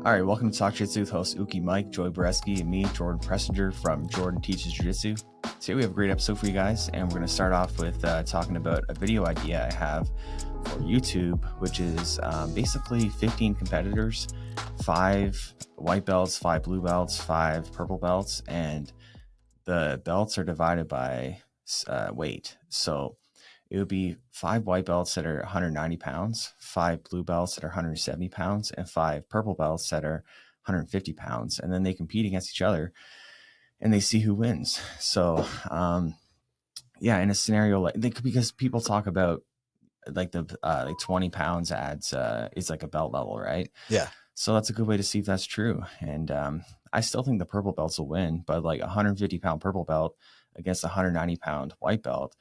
All right, welcome to Talk-Jitsu with host Uki Mike, Joey Boretski, and me, Jordan Preisinger from Jordan Teaches Jiujitsu. Today we have a great episode for you guys, and we're going to start off with talking about a video idea I have for YouTube, which is basically 15 competitors, 5 white belts, 5 blue belts, 5 purple belts, and the belts are divided by weight. So it would be 5 white belts that are 190 pounds, 5 blue belts that are 170 pounds, and 5 purple belts that are 150 pounds. And then they compete against each other and they see who wins. So, in a scenario like because people talk about like the 20 pounds adds is like a belt level, right? Yeah. So that's a good way to see if that's true. And I still think the purple belts will win, but like 150 pound purple belt against a 190 pound white belt,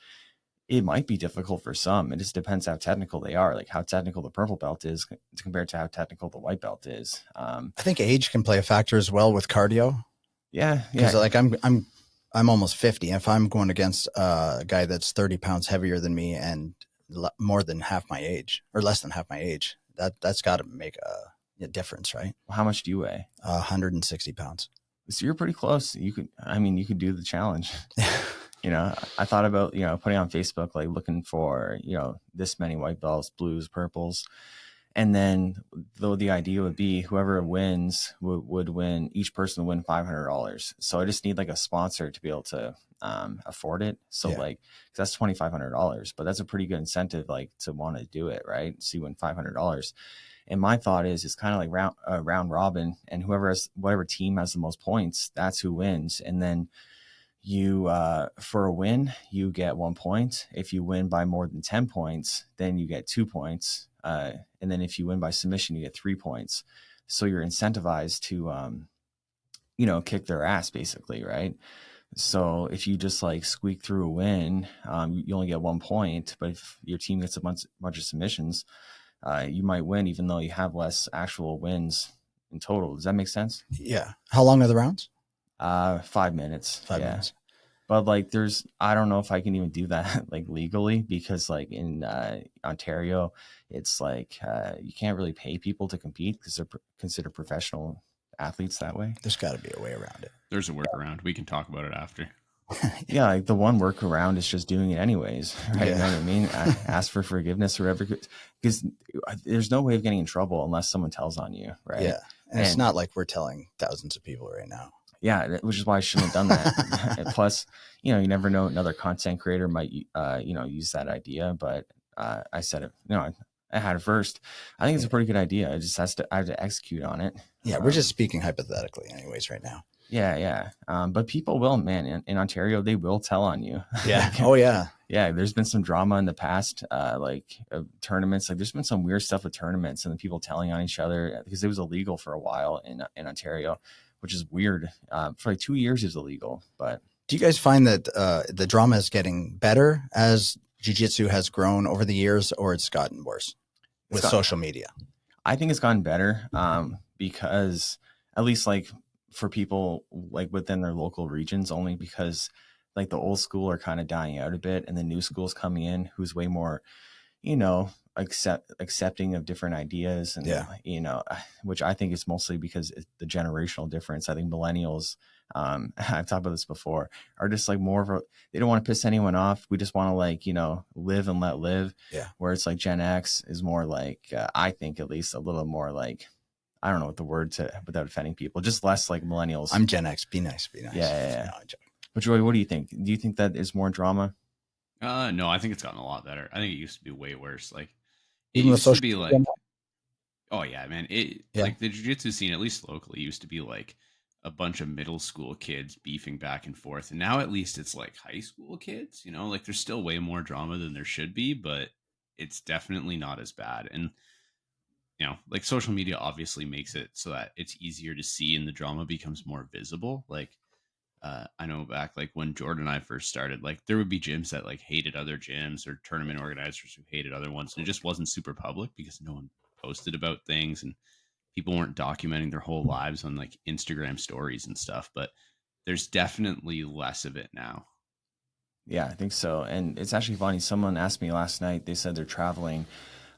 it might be difficult for some. It just depends how technical they are, like how technical the purple belt is compared to how technical the white belt is. I think age can play a factor as well with cardio. Yeah. Because like I'm almost 50. If I'm going against a guy that's 30 pounds heavier than me and more than half my age or less than half my age, that's got to make a difference, right? How much do you weigh? 160 pounds. So you're pretty close. You could do the challenge. I thought about, putting on Facebook, like looking for, this many white belts, blues, purples. And then though the idea would be whoever wins would win, each person would win $500. So I just need like a sponsor to be able to afford it. So cause that's $2,500, but that's a pretty good incentive, like to want to do it. Right. So you win $500. And my thought is it's kind of like round robin, and whatever team has the most points, that's who wins. And then you for a win you get 1 point. If you win by more than 10 points, then you get 2 points, and then if you win by submission you get 3 points. So you're incentivized to kick their ass basically, right? So if you just like squeak through a win, you only get 1 point, but if your team gets a bunch of submissions, you might win even though you have less actual wins in total. Does that make sense? Yeah. How long are the rounds? 5 minutes. 5 minutes. But like I don't know if I can even do that like legally, because like in Ontario, it's like you can't really pay people to compete because they're considered professional athletes that way. There's got to be a way around it. There's a workaround. We can talk about it after. Yeah, like the one workaround is just doing it anyways, right? Yeah. You know what I mean? Ask for forgiveness or whatever, because there's no way of getting in trouble unless someone tells on you, right? Yeah, and it's not like we're telling thousands of people right now. Yeah, which is why I shouldn't have done that. Plus, you never know, another content creator might, use that idea. But I said it, I had it first. I think it's a pretty good idea. I have to execute on it. Yeah, we're just speaking hypothetically anyways right now. Yeah. But people will, man, in Ontario, they will tell on you. Yeah. Oh, yeah. Yeah, there's been some drama in the past, tournaments. Like there's been some weird stuff with tournaments and the people telling on each other, because it was illegal for a while in Ontario, which is weird. For like 2 years is illegal. But do you guys find that the drama is getting better as jiu-jitsu has grown over the years, or it's gotten worse with social media? I think it's gotten better because at least like for people like within their local regions, only because like the old school are kind of dying out a bit and the new school's coming in who's way more, accepting of different ideas, and which I think is mostly because it's the generational difference. I think millennials, I've talked about this before, are just like more of they don't want to piss anyone off. We just want to live and let live. Yeah. Where it's like Gen X is more like I think at least a little more like, I don't know what the word to without offending people, just less like millennials. I'm Gen X. Be nice. Yeah. No, but Joey, what do you think? Do you think that is more drama? No, I think it's gotten a lot better. I think it used to be way worse. Like it used to be like, oh yeah, man. Like the jiu-jitsu scene, at least locally, used to be like a bunch of middle school kids beefing back and forth. And now at least it's like high school kids, like there's still way more drama than there should be, but it's definitely not as bad. And, like social media obviously makes it so that it's easier to see and the drama becomes more visible. Like, I know back like when Jordan and I first started, like there would be gyms that like hated other gyms or tournament organizers who hated other ones. And it just wasn't super public because no one posted about things and people weren't documenting their whole lives on like Instagram stories and stuff. But there's definitely less of it now. Yeah, I think so. And it's actually funny. Someone asked me last night, they said they're traveling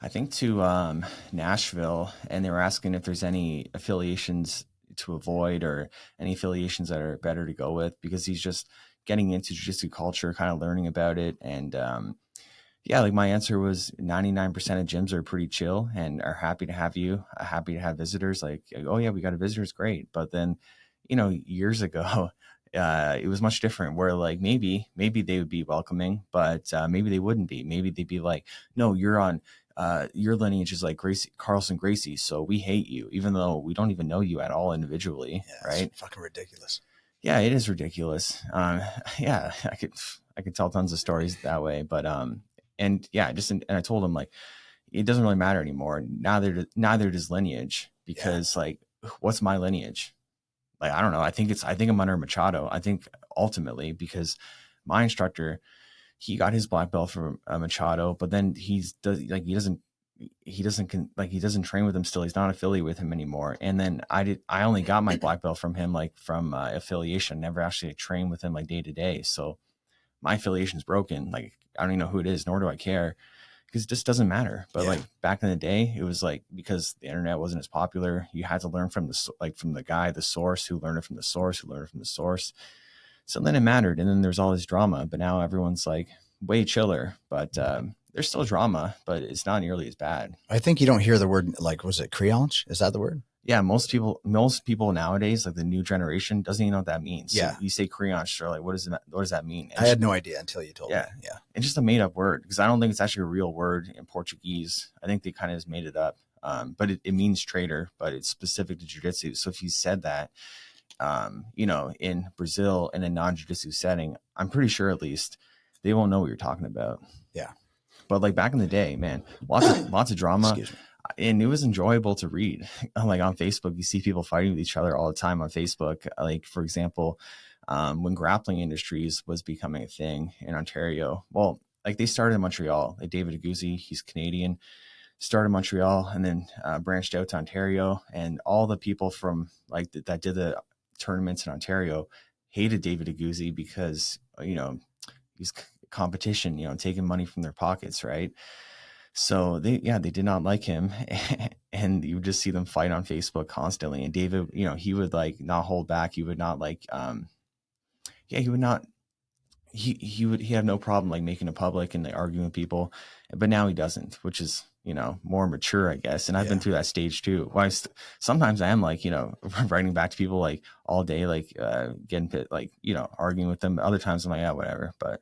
I think to Nashville, and they were asking if there's any affiliations to avoid or any affiliations that are better to go with, because he's just getting into jiu-jitsu culture, kind of learning about it. And yeah, like my answer was 99% of gyms are pretty chill and are happy to have you, happy to have visitors. Like, oh yeah, we got a visitor, it's great. But then, years ago, it was much different where like maybe they would be welcoming, but maybe they wouldn't be. Maybe they'd be like, no, you're on your lineage is like Carlson Gracie, so we hate you, even though we don't even know you at all individually. Yeah, right? It's fucking ridiculous. Yeah, it is ridiculous. Yeah, I could tell tons of stories that way, but and yeah, and I told him like it doesn't really matter anymore. Neither does Lineage, because like what's my lineage? Like I don't know. I think I'm under Machado. I think ultimately, because my instructor, he got his black belt from Machado, but then he doesn't train with him still. He's not affiliated with him anymore. And then I only got my black belt from him, like from affiliation, never actually trained with him like day to day. So my affiliation is broken. Like, I don't even know who it is, nor do I care, because it just doesn't matter. But like back in the day, it was like, because the internet wasn't as popular, you had to learn from the guy, the source, who learned it from the source, who learned it from the source. So then it mattered. And then there's all this drama, but now everyone's like way chiller, but there's still drama, but it's not nearly as bad. I think you don't hear the word, like, was it creonch? Is that the word? Yeah, most people nowadays, like the new generation, doesn't even know what that means. Yeah, so you say creonch, they're like, what does that mean? And I had no idea until you told me. Yeah, it's just a made up word, because I don't think it's actually a real word in Portuguese. I think they kind of just made it up. But it means traitor, but it's specific to jiu-jitsu. So if you said that, in Brazil in a non-jiu-jitsu setting, I'm pretty sure at least they won't know what you're talking about. Yeah. But like back in the day, man, lots of drama, and it was enjoyable to read. Like on Facebook, you see people fighting with each other all the time on Facebook. Like, for example, when grappling industries was becoming a thing in Ontario, well, like they started in Montreal. Like David Aguzzi, he's Canadian, started in Montreal and then branched out to Ontario. And all the people from like that did the tournaments in Ontario hated David Aguzzi because, he's competition, taking money from their pockets, right? So they did not like him, and you would just see them fight on Facebook constantly. And David, he would like not hold back. He would not like, he would not. He had no problem like making it public and like arguing with people, but now he doesn't, which is more mature, I guess. And I've been through that stage too. Well, sometimes I am like writing back to people like all day, like getting pit, like arguing with them. Other times I'm like, yeah, whatever. But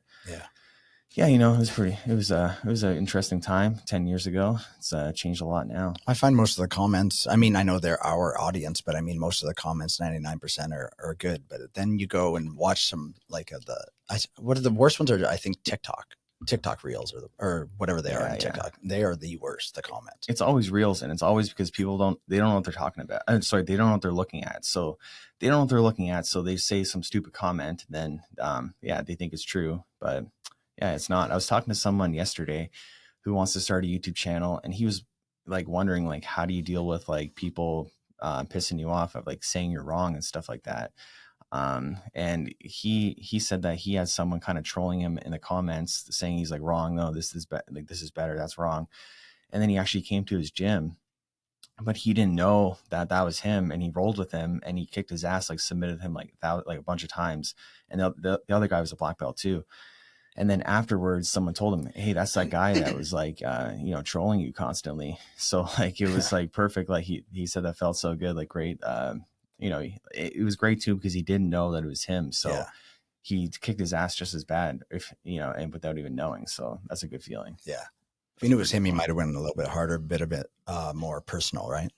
it was an interesting time 10 years ago. It's changed a lot now. I find most of the comments, I mean, I know they're our audience, but I mean, most of the comments, 99% are good. But then you go and watch some like what are the worst ones? Are I think TikTok reels or whatever they are on TikTok. They are the worst, the comments. It's always reels, and it's always because people don't know what they're talking about. They don't know what they're looking at. So they don't know what they're looking at. So they say some stupid comment, then they think it's true. But yeah, it's not. I was talking to someone yesterday who wants to start a YouTube channel, and he was like wondering like, how do you deal with like people pissing you off of like saying you're wrong and stuff like that. And he said that he had someone kind of trolling him in the comments saying he's like wrong. No, this is this is better. That's wrong. And then he actually came to his gym, but he didn't know that was him, and he rolled with him and he kicked his ass, like submitted him like that, like a bunch of times. And the other guy was a black belt too. And then afterwards, someone told him, hey, that's that guy that was like, trolling you constantly. So like, it was like perfect. Like he said that felt so good, like great. It was great too, because he didn't know that it was him. So he kicked his ass just as bad and without even knowing. So that's a good feeling. Yeah. If he knew it was him, he might've went a little bit harder, a bit more personal, right?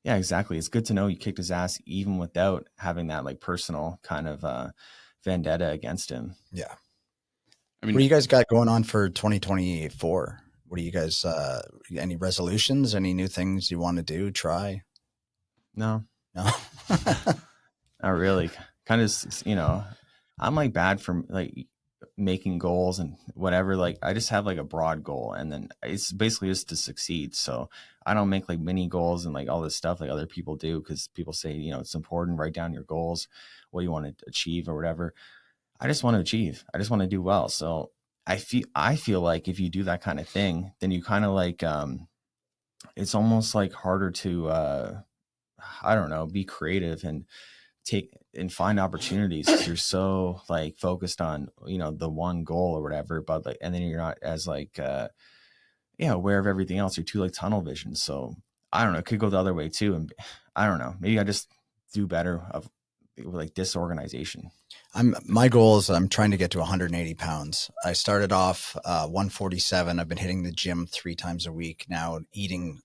Yeah, exactly. It's good to know you kicked his ass even without having that like personal kind of vendetta against him. Yeah. I mean, what do you guys got going on for 2024? What do you guys, any resolutions, any new things you want to do, try? No, not really. Kind of, I'm like bad for like making goals and whatever. Like I just have like a broad goal, and then it's basically just to succeed. So I don't make like mini goals and like all this stuff like other people do, because people say, it's important, write down your goals, what you want to achieve or whatever. I just want to achieve. I just want to do well. So I feel like if you do that kind of thing, then you kind of like, it's almost like harder to, I don't know, be creative and take and find opportunities because you're so like focused on, you know, the one goal or whatever, but like, and then you're not as like, yeah, aware of everything else. You're too like tunnel vision. So I don't know, it could go the other way too. And I don't know, maybe I just do better of like disorganization. My goal is I'm trying to get to 180 pounds. I started off 147. I've been hitting the gym 3 times a week now, eating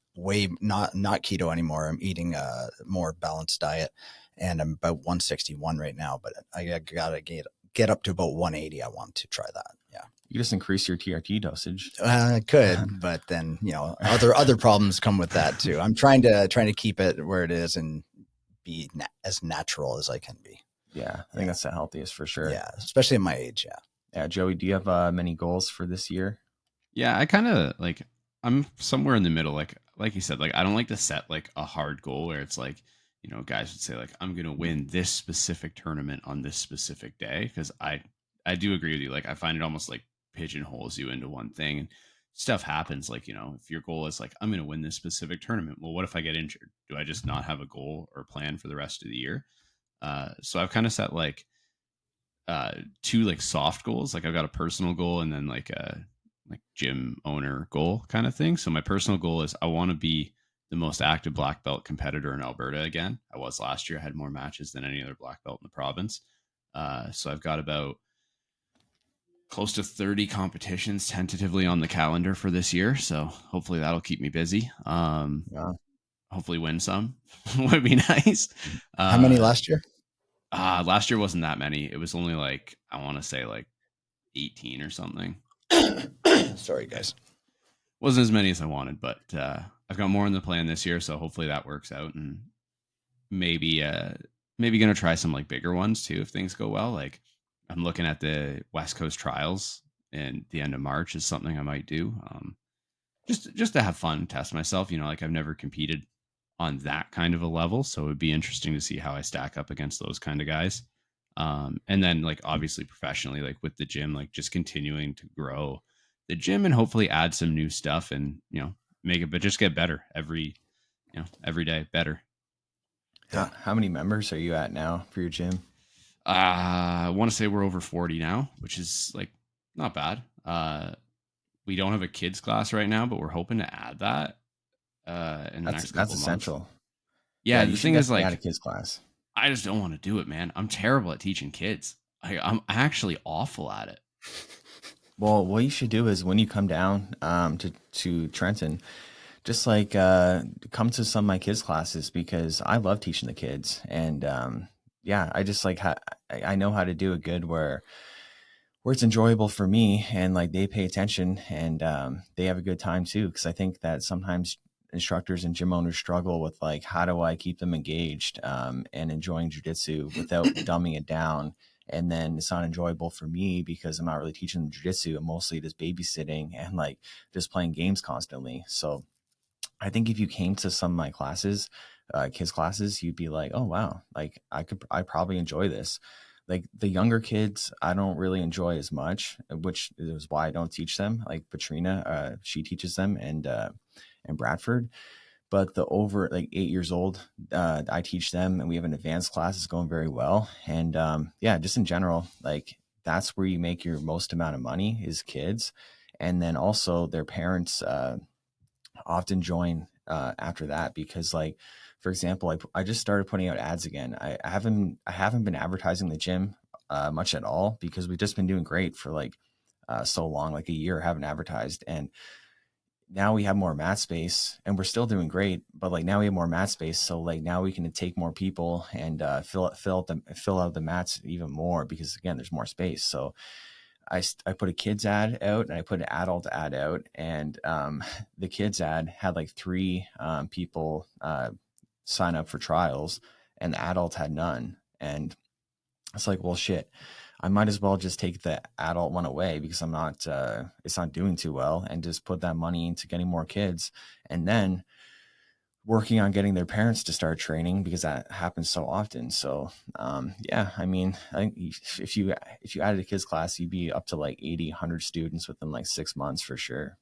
not keto anymore. I'm eating a more balanced diet, and I'm about 161 right now. But I gotta get up to about 180. I want to try that. Yeah, You just increase your TRT dosage. I could, but then other problems come with that too. I'm trying to keep it where it is and be as natural as I can be. Yeah, I think that's the healthiest for sure. Yeah, especially at my age. Yeah. Yeah, Joey, do you have many goals for this year? Yeah, I kind of like I'm somewhere in the middle. Like you said, like I don't like to set like a hard goal where it's like, guys would say like I'm gonna win this specific tournament on this specific day because I do agree with you. Like I find it almost like pigeonholes you into one thing and stuff happens. Like if your goal is like I'm gonna win this specific tournament, well, what if I get injured? Do I just not have a goal or plan for the rest of the year? So I've kind of set like two like soft goals. Like I've got a personal goal and then like a like gym owner goal kind of thing. So my personal goal is I want to be the most active black belt competitor in Alberta again. I was last year. I had more matches than any other black belt in the province. So I've got about close to 30 competitions tentatively on the calendar for this year. So hopefully that'll keep me busy. Yeah. Hopefully win some would be nice. How many last year? Last year wasn't that many. It was only like, I want to say like 18 or something. Sorry, guys. Wasn't as many as I wanted, but I've got more in the plan this year, so hopefully that works out, and maybe gonna try some like bigger ones too if things go well. Like I'm looking at the West Coast Trials, and the end of March is something I might do, just to have fun, test myself. Like I've never competed on that kind of a level, so it would be interesting to see how I stack up against those kind of guys. And then like obviously professionally, like with the gym, like just continuing to grow the gym and hopefully add some new stuff and make it, but just get better every day better. How many members are you at now for your gym? I want to say we're over 40 now, which is like not bad. We don't have a kids class right now, but we're hoping to add that in the next couple that's months. essential. Yeah, the thing is like add a kids class. I just don't want to do it, man. I'm terrible at teaching kids. I'm actually awful at it. Well, what you should do is when you come down to Trenton, just like come to some of my kids classes because I love teaching the kids, and yeah, I just like I know how to do it good where it's enjoyable for me and like they pay attention and they have a good time too. Because I think that sometimes instructors and gym owners struggle with like how do I keep them engaged and enjoying jiu-jitsu without dumbing it down. And then it's not enjoyable for me because I'm not really teaching them jiu-jitsu. I'm mostly just babysitting and like just playing games constantly. So I think if you came to some of my classes, kids classes, you'd be like, oh, wow, like I probably enjoy this. Like the younger kids, I don't really enjoy as much, which is why I don't teach them. Like Patrina, she teaches them and Bradford. But the over like 8 years old, I teach them and we have an advanced class. It's going very well. And yeah, just in general, like that's where you make your most amount of money is kids. And then also their parents often join after that because like, for example, like I just started putting out ads again. I haven't been advertising the gym much at all because we've just been doing great for like so long, like a year, haven't advertised. And now we have more mat space and we're still doing great, but like now we have more mat space. So like now we can take more people and fill out the mats even more because again, there's more space. So I put a kids ad out and I put an adult ad out and the kids ad had like 3 people sign up for trials and the adult had none. And it's like, well, shit, I might as well just take the adult one away because I'm not, it's not doing too well and just put that money into getting more kids and then working on getting their parents to start training because that happens so often. So, yeah, I mean, I think if you added a kids class, you'd be up to like 80, 100 students within like 6 months for sure.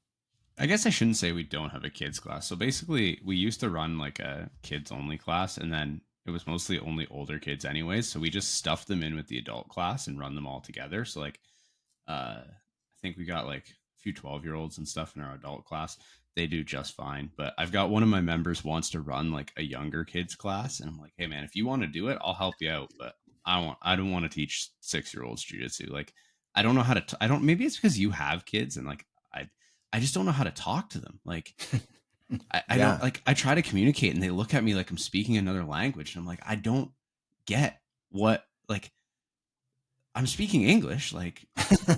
I guess I shouldn't say we don't have a kids class. So basically, we used to run like a kids only class, and then it was mostly only older kids anyways. So we just stuffed them in with the adult class and run them all together. So like, I think we got like a few 12-year-olds and stuff in our adult class. They do just fine. But I've got one of my members wants to run like a younger kids class, and I'm like, hey man, if you want to do it, I'll help you out. But I don't want to teach 6-year-olds jujitsu. Like, I don't know how to. I don't. Maybe it's because you have kids, and like I just don't know how to talk to them. Like, I don't like, I try to communicate and they look at me like I'm speaking another language. And I'm like, I don't get what, like, I'm speaking English. Like,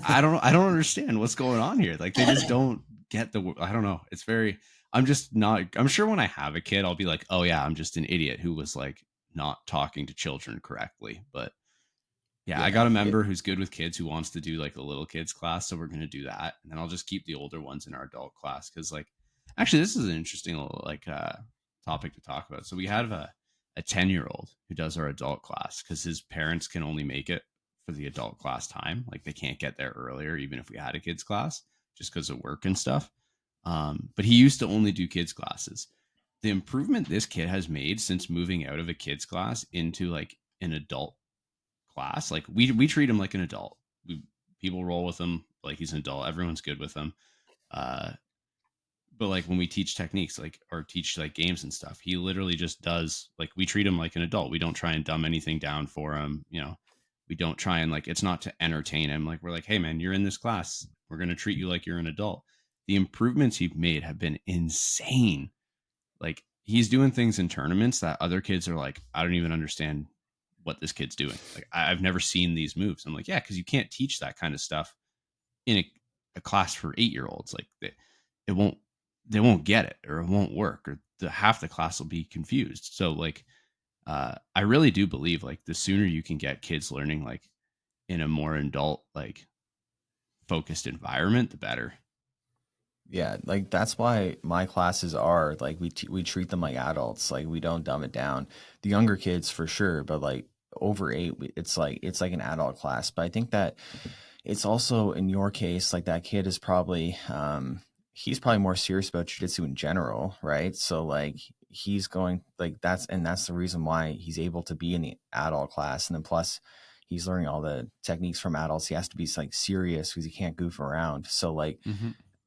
I don't understand what's going on here. Like, they just don't get the, I don't know. It's very, I'm just not, I'm sure when I have a kid, I'll be like, oh yeah, I'm just an idiot who was like not talking to children correctly. But yeah, I got a member who's good with kids who wants to do like a little kids class. So we're going to do that. And then I'll just keep the older ones in our adult class. Cause like, actually, this is an interesting little like topic to talk about. So we have a 10-year-old who does our adult class because his parents can only make it for the adult class time. Like they can't get there earlier, even if we had a kids class, just because of work and stuff. But he used to only do kids classes. The improvement this kid has made since moving out of a kids class into like an adult class, like we treat him like an adult. People roll with him like he's an adult. Everyone's good with him. Uh, but like when we teach techniques, like or teach like games and stuff, he literally just does like we treat him like an adult. We don't try and dumb anything down for him. You know, we don't try and like it's not to entertain him. Like we're like, hey man, you're in this class. We're gonna treat you like you're an adult. The improvements he's made have been insane. Like he's doing things in tournaments that other kids are like, I don't even understand what this kid's doing. Like I've never seen these moves. I'm like, yeah, because you can't teach that kind of stuff in a class for 8-year-olds. Like it won't, they won't get it, or it won't work, or half the class will be confused. So like, I really do believe like the sooner you can get kids learning like in a more adult like focused environment, the better. Yeah, like that's why my classes are like we treat them like adults. Like we don't dumb it down. The younger kids for sure, but like over 8, it's like an adult class. But I think that it's also in your case, like that kid is probably he's probably more serious about jiu-jitsu in general, right? So like he's going like that's the reason why he's able to be in the adult class, and then plus he's learning all the techniques from adults. He has to be like serious because he can't goof around. So like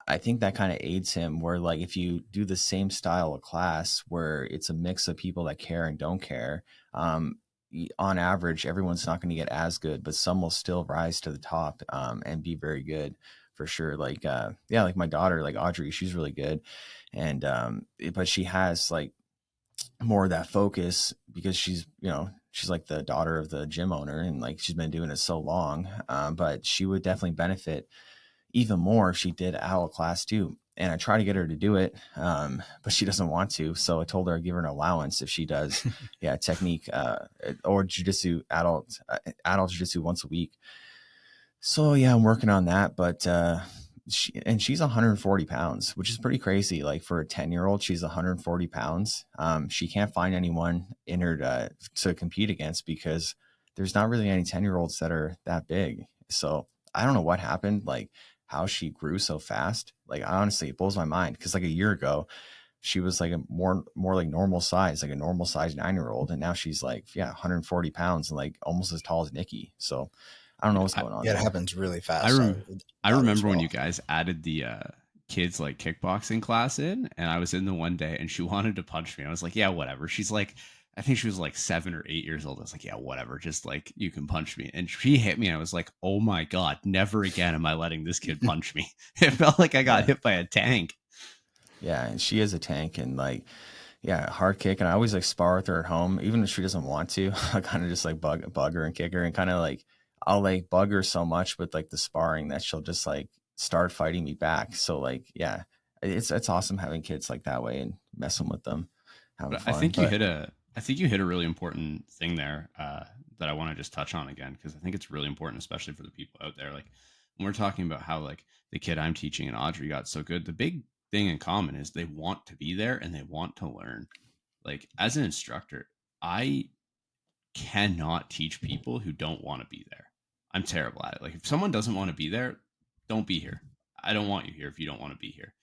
I think that kind of aids him where like if you do the same style of class where it's a mix of people that care and don't care, on average, everyone's not going to get as good, but some will still rise to the top and be very good for sure. Like, yeah, like my daughter, like Audrey, she's really good. And, but she has like more of that focus because she's, you know, she's like the daughter of the gym owner and like she's been doing it so long. But she would definitely benefit even more if she did adult class too. And I try to get her to do it, but she doesn't want to. So I told her I'd give her an allowance if she does, yeah, technique or jujitsu, adult jujitsu once a week. So yeah, I'm working on that. But she's 140 pounds, which is pretty crazy. Like for a 10-year-old, she's 140 pounds. She can't find anyone in her to compete against because there's not really any 10-year-olds that are that big. So I don't know what happened. Like how she grew so fast. Like honestly, it blows my mind because like a year ago, she was like a more like normal size, like a normal size 9-year-old, and now she's like 140 pounds and like almost as tall as Nikki. So I don't know what's going on. Yeah, it happens really fast. I remember when you guys added the kids like kickboxing class in, and I was in the one day, and she wanted to punch me. I was like, yeah, whatever. She's like, I think she was like 7 or 8 years old. I was like, yeah, whatever. Just like you can punch me. And she hit me. And I was like, oh my God, never again am I letting this kid punch me. It felt like I got hit by a tank. Yeah, and she is a tank and like, yeah, hard kick. And I always like spar with her at home, even if she doesn't want to. I kind of just like bug her and kick her and kind of like I'll like bug her so much with like the sparring that she'll just like start fighting me back. So like, yeah, it's awesome having kids like that way and messing with them, having fun. I think you hit a really important thing there that I want to just touch on again because I think it's really important, especially for the people out there. Like when we're talking about how like the kid I'm teaching and Audrey got so good, the big thing in common is they want to be there and they want to learn. Like as an instructor, I cannot teach people who don't want to be there. I'm terrible at it. Like if someone doesn't want to be there, don't be here. I don't want you here if you don't want to be here.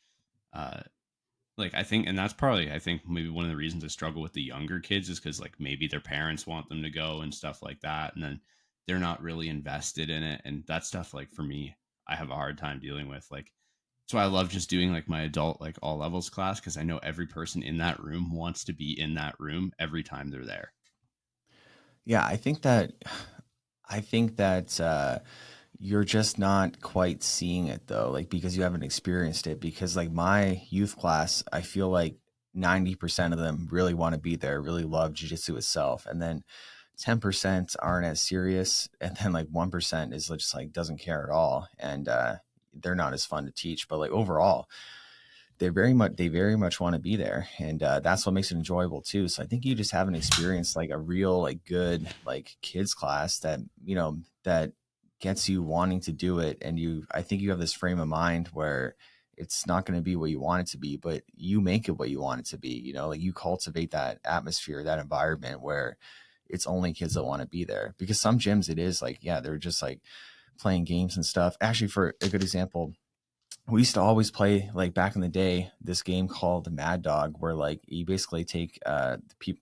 Like I think, and that's probably, I think maybe one of the reasons I struggle with the younger kids is because like maybe their parents want them to go and stuff like that, and then they're not really invested in it, and that stuff, like for me, I have a hard time dealing with. Like, so I love just doing like my adult, like all levels class, because I know every person in that room wants to be in that room every time they're there. Yeah, I think that you're just not quite seeing it though, like because you haven't experienced it. Because like my youth class, I feel like 90% of them really want to be there, really love jiu-jitsu itself, and then 10% aren't as serious, and then like 1% is just like doesn't care at all, and they're not as fun to teach. But like overall, they very much want to be there, and that's what makes it enjoyable too. So I think you just haven't experienced like a real like good like kids class that that gets you wanting to do it. And I think you have this frame of mind where it's not going to be what you want it to be, but you make it what you want it to be. Like you cultivate that atmosphere, that environment where it's only kids that want to be there. Because some gyms, it is like, yeah, they're just like playing games and stuff. Actually, for a good example, we used to always play, like back in the day, this game called Mad Dog, where like you basically take the people.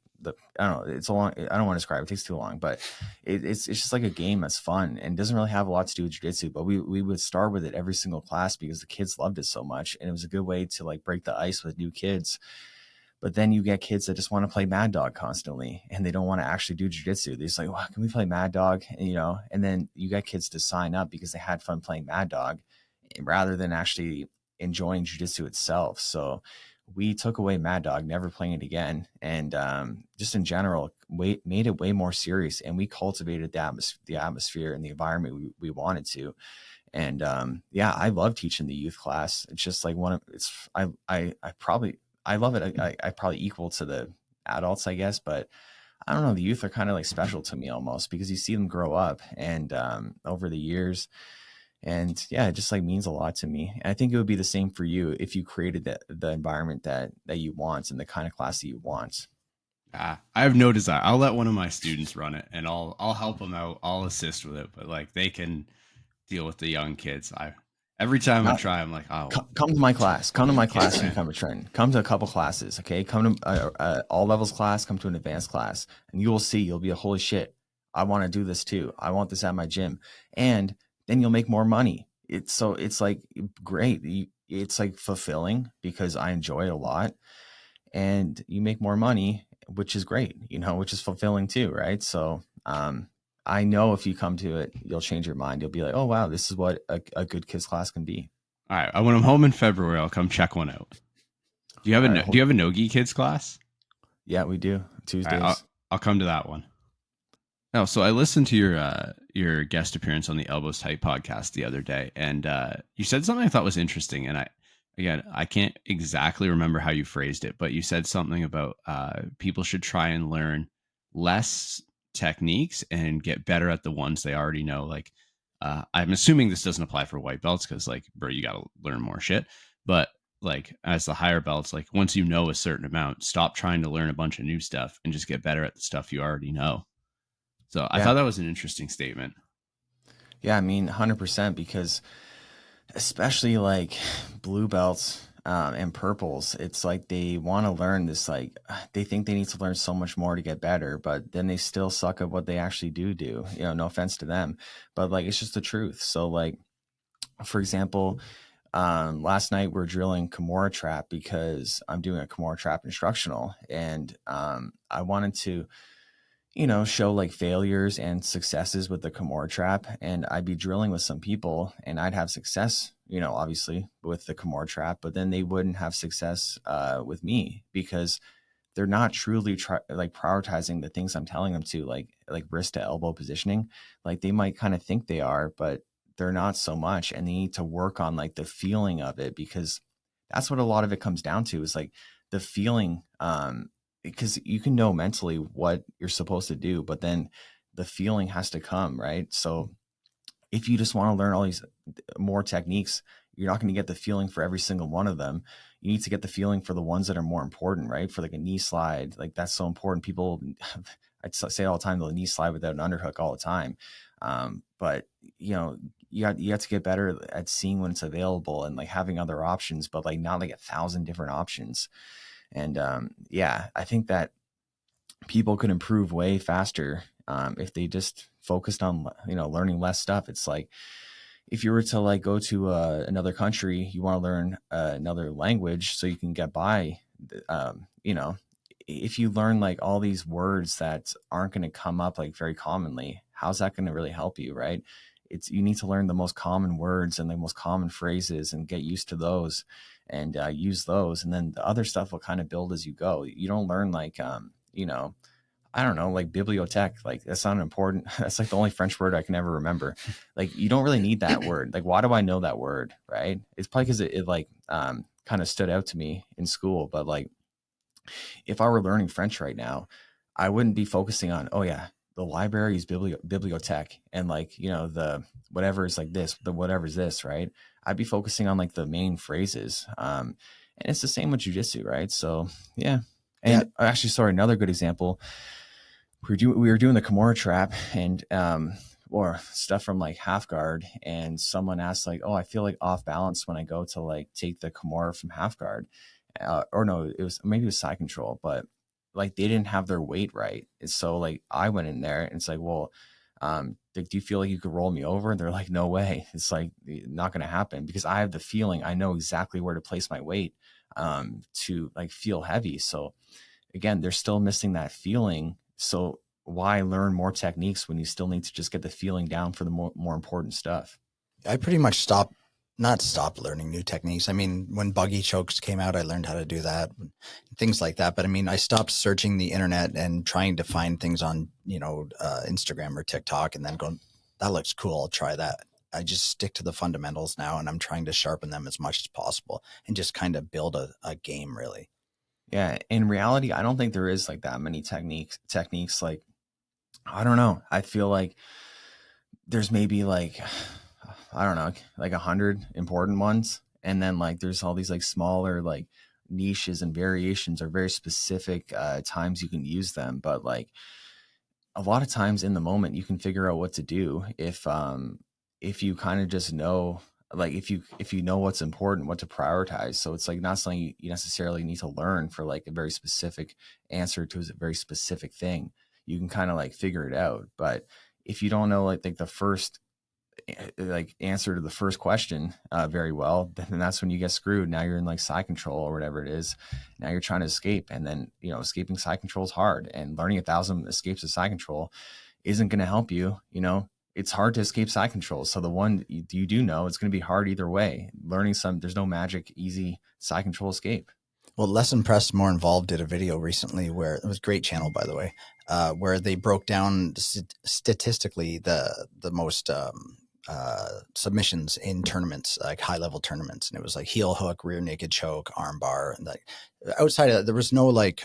I don't know. It's a long. I don't want to describe it. It takes too long, but it's just like a game that's fun and doesn't really have a lot to do with jiu-jitsu. But we would start with it every single class because the kids loved it so much, and it was a good way to like break the ice with new kids. But then you get kids that just want to play Mad Dog constantly, and they don't want to actually do jiu-jitsu. They're just like, well, can we play Mad Dog? And then you get kids to sign up because they had fun playing Mad Dog rather than actually enjoying jiu-jitsu itself. So we took away Mad Dog, never playing it again. And just in general, made it way more serious. And we cultivated the atmosphere and the environment we wanted to. And yeah, I love teaching the youth class. It's just like I love it. I probably equal to the adults, I guess, but I don't know. The youth are kind of like special to me almost because you see them grow up and over the years. And yeah, it just like means a lot to me. And I think it would be the same for you if you created the environment that you want and the kind of class that you want. I have no desire. I'll let one of my students run it, and I'll help them out. I'll assist with it, but like they can deal with the young kids. Every time I Not, try, I'm like, oh, come to my class. Come to my class kids, and man. become a trainer. Come to a couple classes, okay? Come to all levels class. Come to an advanced class, and you will see. You'll be a holy shit. I want to do this too. I want this at my gym, and then you'll make more money. It's like great. It's like fulfilling because I enjoy it a lot, and you make more money, which is great. Which is fulfilling too, right? So I know if you come to it, you'll change your mind. You'll be like, oh wow, this is what a good kids class can be. All right, when I'm home in February, I'll come check one out. Do you have All right, do you have a Nogi kids class? Yeah, we do. All Tuesdays. right, I'll come to that one. Oh, so I listened to your guest appearance on the Elbows Tight podcast the other day, and you said something I thought was interesting. And I can't exactly remember how you phrased it, but you said something about people should try and learn less techniques and get better at the ones they already know. Like, I'm assuming this doesn't apply for white belts because, like, bro, you got to learn more shit. But like, as the higher belts, like, once you know a certain amount, stop trying to learn a bunch of new stuff and just get better at the stuff you already know. So I thought that was an interesting statement. Yeah, I mean, 100%, because especially like blue belts and purples, it's like they want to learn this, like they think they need to learn so much more to get better, but then they still suck at what they actually do. No offense to them, but like it's just the truth. So like, for example, last night we're drilling Kimura trap because I'm doing a Kimura trap instructional, and I wanted to show like failures and successes with the Kimura trap. And I'd be drilling with some people and I'd have success, obviously with the Kimura trap, but then they wouldn't have success with me because they're not truly like prioritizing the things I'm telling them to, like wrist to elbow positioning. Like they might kind of think they are, but they're not so much. And they need to work on like the feeling of it, because that's what a lot of it comes down to, is like the feeling. Because you can know mentally what you're supposed to do, but then the feeling has to come, right? So if you just want to learn all these more techniques, you're not going to get the feeling for every single one of them. You need to get the feeling for the ones that are more important, right? For like a knee slide, like that's so important. People, I'd say all the time, they'll knee slide without an underhook all the time. But you have to get better at seeing when it's available and like having other options, but like not like 1,000 different options. And yeah, I think that people could improve way faster if they just focused on, you know, learning less stuff. It's like if you were to like go to another country, you want to learn another language so you can get by. You know, if you learn like all these words that aren't going to come up like very commonly, how's that going to really help you, right? It's, you need to learn the most common words and the most common phrases and get used to those and use those, and then the other stuff will kind of build as you go. You don't learn like you know, I don't know, like bibliothèque. Like that's not important. That's like the only French word I can ever remember. Like you don't really need that word. Like why do I know that word, right? It's probably because it like kind of stood out to me in school. But like if I were learning French right now, I wouldn't be focusing on, oh yeah, the library is bibliothèque, and like, you know, the whatever is like this, the whatever is this, right? I'd be focusing on like the main phrases. And it's the same with jujitsu, right? So yeah. And actually, sorry, another good example. We were doing the Kimura trap and or stuff from like half guard, and someone asked like, oh, I feel like off balance when I go to like take the Kimura from half guard. Or no, it was maybe it was side control, but like they didn't have their weight right. And so like I went in there and it's like, well, do you feel like you could roll me over? And they're like, no way. It's like not going to happen, because I have the feeling, I know exactly where to place my weight to like feel heavy. So again, they're still missing that feeling. So why learn more techniques when you still need to just get the feeling down for the more important stuff? I pretty much not stopped learning new techniques. I mean, when buggy chokes came out, I learned how to do that, things like that. But I mean, I stopped searching the internet and trying to find things on, you know, Instagram or TikTok and then going, that looks cool, I'll try that. I just stick to the fundamentals now, and I'm trying to sharpen them as much as possible and just kind of build a game, really. Yeah. In reality, I don't think there is like that many techniques. Like, I don't know. I feel like there's maybe like, I don't know, like 100 important ones. And then like, there's all these like smaller, like niches and variations or very specific times you can use them. But like a lot of times in the moment, you can figure out what to do if you kind of just know, like if you know what's important, what to prioritize. So it's like not something you necessarily need to learn for like a very specific answer to a very specific thing. You can kind of like figure it out. But if you don't know like the first like answer to the first question very well, then that's when you get screwed. Now you're in like side control or whatever it is. Now you're trying to escape, and then, you know, escaping side control is hard, and learning 1,000 escapes of side control isn't going to help you. You know, it's hard to escape side control. So the one you do know, it's going to be hard either way. Learning there's no magic easy side control escape. Well, Lesson Press More Involved did a video recently where it was a great channel, by the way, where they broke down statistically the most submissions in tournaments, like high level tournaments. And it was like heel hook, rear naked choke, arm bar. And like outside of that, there was no like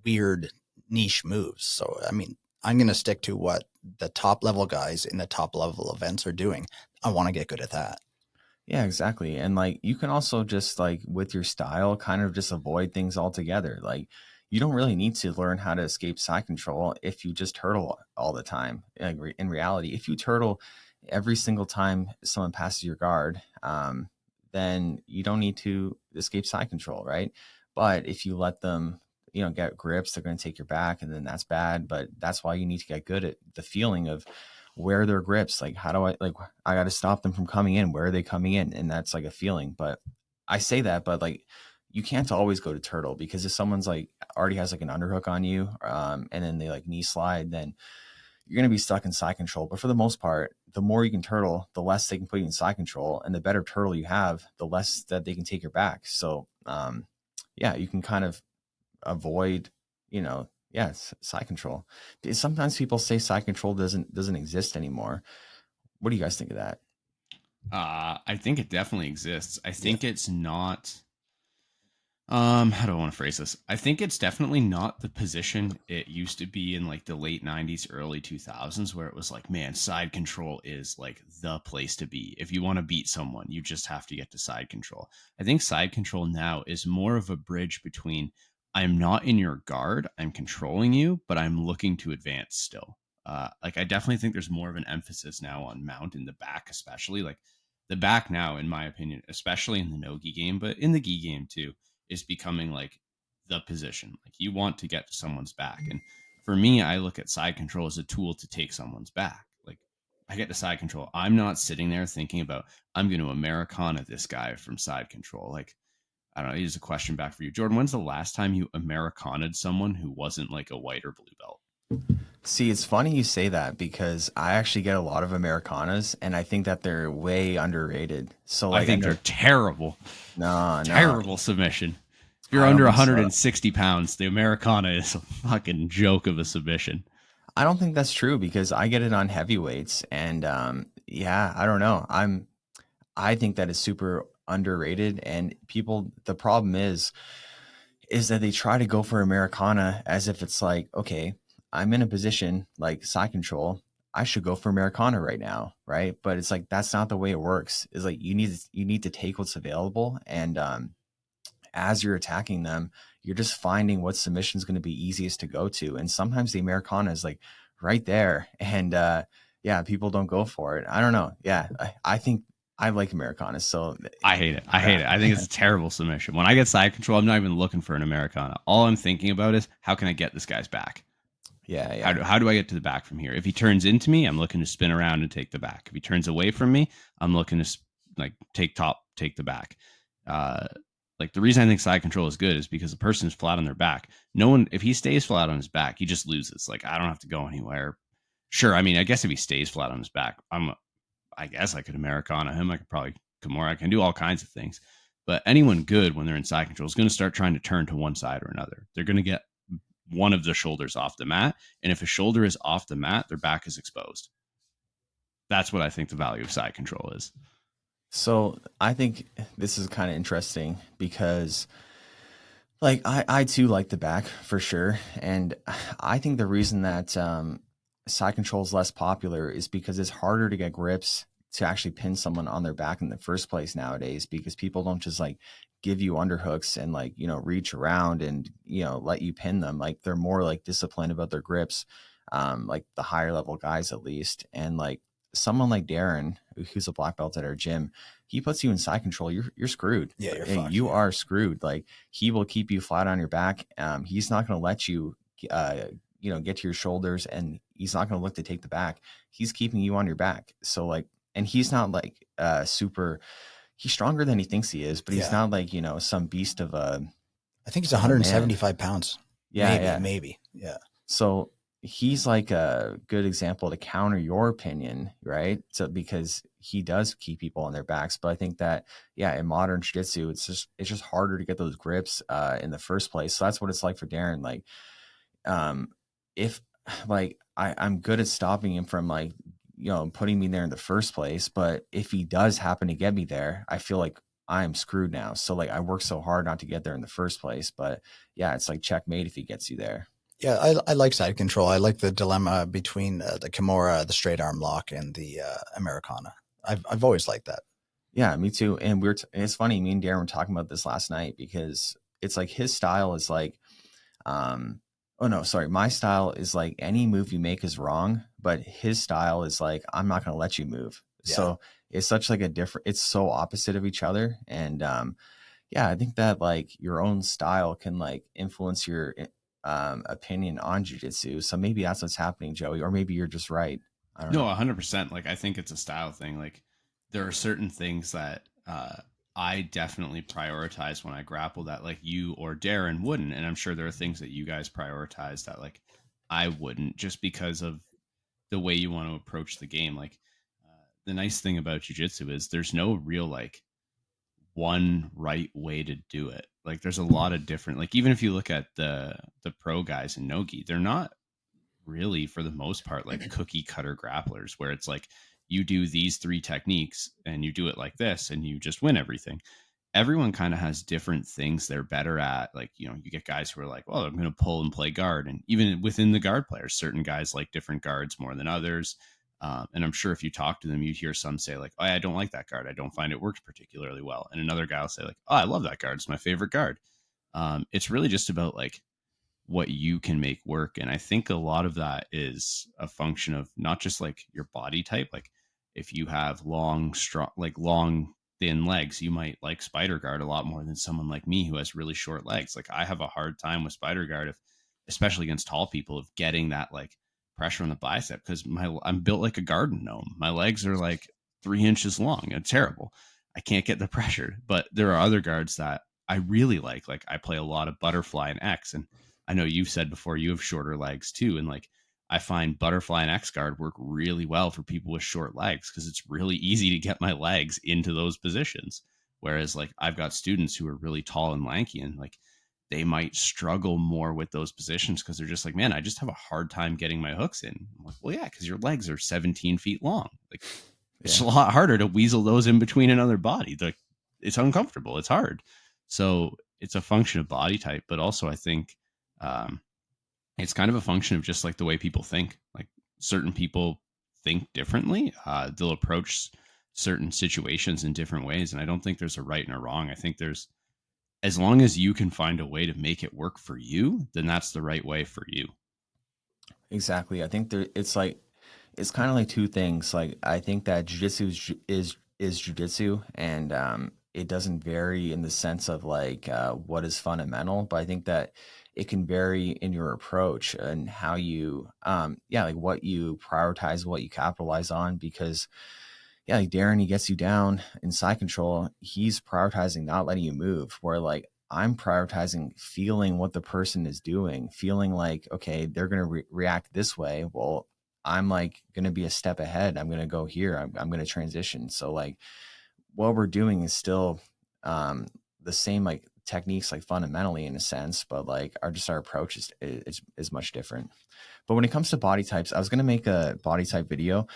weird niche moves. So, I mean, I'm going to stick to what the top level guys in the top level events are doing. I want to get good at that. Yeah, exactly. And like you can also just like with your style kind of just avoid things altogether. Like you don't really need to learn how to escape side control if you just turtle all the time. In reality, if you turtle every single time someone passes your guard, then you don't need to escape side control, right? But if you let them, you know, get grips, they're going to take your back, and then that's bad. But that's why you need to get good at the feeling of where are their grips, like how do I got to stop them from coming in, where are they coming in, and that's like a feeling. But I say that, but like you can't always go to turtle, because if someone's like already has like an underhook on you and then they like knee slide, then you're going to be stuck in side control. But for the most part, the more you can turtle, the less they can put you in side control, and the better turtle you have, the less that they can take your back. So yeah, you can kind of avoid, you know, side control. Sometimes people say side control doesn't exist anymore. What do you guys think of that? I think it definitely exists. I think it's not. How do I want to phrase this? I think it's definitely not the position it used to be in like the late 90s, early 2000s, where it was like, man, side control is like the place to be. If you want to beat someone, you just have to get to side control. I think side control now is more of a bridge between I'm not in your guard, I'm controlling you, but I'm looking to advance still. Like I definitely think there's more of an emphasis now on mount in the back, especially like the back now, in my opinion, especially in the no-gi game, but in the gi game too, is becoming like the position. Like you want to get to someone's back. And for me, I look at side control as a tool to take someone's back. Like I get to side control. I'm not sitting there thinking about, I'm going to Americana this guy from side control. Like, I don't know. Here's a question back for you, Jordan. When's the last time you Americana'd someone who wasn't like a white or blue belt? See, it's funny you say that because I actually get a lot of Americanas and I think that they're way underrated. So like, I think they're terrible. No, terrible submission. If you're under 160 pounds, the Americana is a fucking joke of a submission. I don't think that's true because I get it on heavyweights and yeah, I don't know. I think that is super underrated and people, the problem is that they try to go for Americana as if it's like, okay, I'm in a position like side control. I should go for Americana right now, right? But it's like that's not the way it works. It's like you need to take what's available, and as you're attacking them, you're just finding what submission is going to be easiest to go to. And sometimes the Americana is like right there, and yeah, people don't go for it. I don't know. Yeah, I think I like Americana, so I hate it. I hate it. I think it's a terrible submission. When I get side control, I'm not even looking for an Americana. All I'm thinking about is how can I get this guy's back? Yeah. How do I get to the back from here? If he turns into me, I'm looking to spin around and take the back. If he turns away from me, I'm looking to like take the back. Like the reason I think side control is good is because the person is flat on their back. No one, if he stays flat on his back, he just loses. Like I don't have to go anywhere. Sure, I mean, I guess if he stays flat on his back, I guess I could Americana him. I could probably Kimura. I can do all kinds of things. But anyone good when they're in side control is going to start trying to turn to one side or another. They're going to get one of the shoulders off the mat. And if a shoulder is off the mat, their back is exposed. That's what I think the value of side control is. So I think this is kind of interesting because like I too like the back for sure. And I think the reason that side control is less popular is because it's harder to get grips to actually pin someone on their back in the first place nowadays, because people don't just like give you underhooks and like, you know, reach around and, you know, let you pin them. Like they're more like disciplined about their grips, like the higher level guys at least. And like someone like Darren, who's a black belt at our gym, he puts you in side control, you're screwed. Yeah, you're fucked. You are screwed. Like he will keep you flat on your back. He's not going to let you, you know, get to your shoulders, and he's not going to look to take the back. He's keeping you on your back. So like, and he's not like super, he's stronger than he thinks he is, but he's not like, you know, some beast of a, I think he's 175 pounds. Maybe. Yeah. So he's like a good example to counter your opinion, right? So because he does keep people on their backs, but I think that in modern jiu-jitsu, it's just harder to get those grips in the first place. So that's what it's like for Darren. Like, if like I'm good at stopping him from like, you know, putting me there in the first place, but if he does happen to get me there, I feel like I'm screwed now. So like I work so hard not to get there in the first place, but yeah, it's like checkmate if he gets you there. Yeah, I like side control. I like the dilemma between the Kimura, the straight arm lock, and the Americana. I've always liked that. Yeah, me too. And it's funny, me and Darren were talking about this last night because it's like his style is like, my style is like any move you make is wrong, but his style is like, I'm not going to let you move. Yeah. So it's such like it's so opposite of each other. And I think that like your own style can like influence your opinion on jiu-jitsu. So maybe that's what's happening, Joey, or maybe you're just right. I don't know. 100%. Like I think it's a style thing. Like there are certain things that I definitely prioritize when I grapple that like you or Darren wouldn't. And I'm sure there are things that you guys prioritize that like I wouldn't, just because of the way you want to approach the game. Like the nice thing about jiu-jitsu is there's no real like one right way to do it. Like there's a lot of different, like even if you look at the pro guys in no-gi, they're not really for the most part like cookie cutter grapplers where it's like you do these 3 techniques and you do it like this and you just win everything. Everyone kind of has different things they're better at. Like, you know, you get guys who are like, well, I'm going to pull and play guard. And even within the guard players, certain guys like different guards more than others. And I'm sure if you talk to them, you'd hear some say like, oh, I don't like that guard. I don't find it works particularly well. And another guy will say like, oh, I love that guard. It's my favorite guard. It's really just about like what you can make work. And I think a lot of that is a function of not just like your body type. Like if you have long, strong, like long, thin legs, you might like spider guard a lot more than someone like me who has really short legs. Like I have a hard time with spider guard, especially against tall people, of getting that like pressure on the bicep because I'm built like a garden gnome. My legs are like 3 inches long. It's terrible. I can't get the pressure. But there are other guards that I really like. Like I play a lot of butterfly and X, and I know you've said before you have shorter legs too, and like I find butterfly and X guard work really well for people with short legs because it's really easy to get my legs into those positions. Whereas like I've got students who are really tall and lanky, and like they might struggle more with those positions because they're just like, man, I just have a hard time getting my hooks in. I'm like, well, yeah, because your legs are 17 feet long. Like it's a lot harder to weasel those in between another body. Like it's uncomfortable. It's hard. So it's a function of body type, but also I think um, it's kind of a function of just like the way people think. Like certain people think differently. They'll approach certain situations in different ways, and I don't think there's a right and a wrong. I think there's, as long as you can find a way to make it work for you, then that's the right way for you. Exactly. I think it's like it's kind of like two things. Like I think that jujitsu is jujitsu, and it doesn't vary in the sense of like what is fundamental. But I think that it can vary in your approach and how you, yeah, like what you prioritize, what you capitalize on. Because yeah, like Darren, he gets you down in side control. He's prioritizing not letting you move. Where like I'm prioritizing feeling what the person is doing, feeling like, okay, they're going to react this way. Well, I'm like going to be a step ahead. I'm going to go here. I'm going to transition. So like what we're doing is still the same like techniques, like fundamentally in a sense, but like our approach is much different. But when it comes to body types, I was going to make a body type video,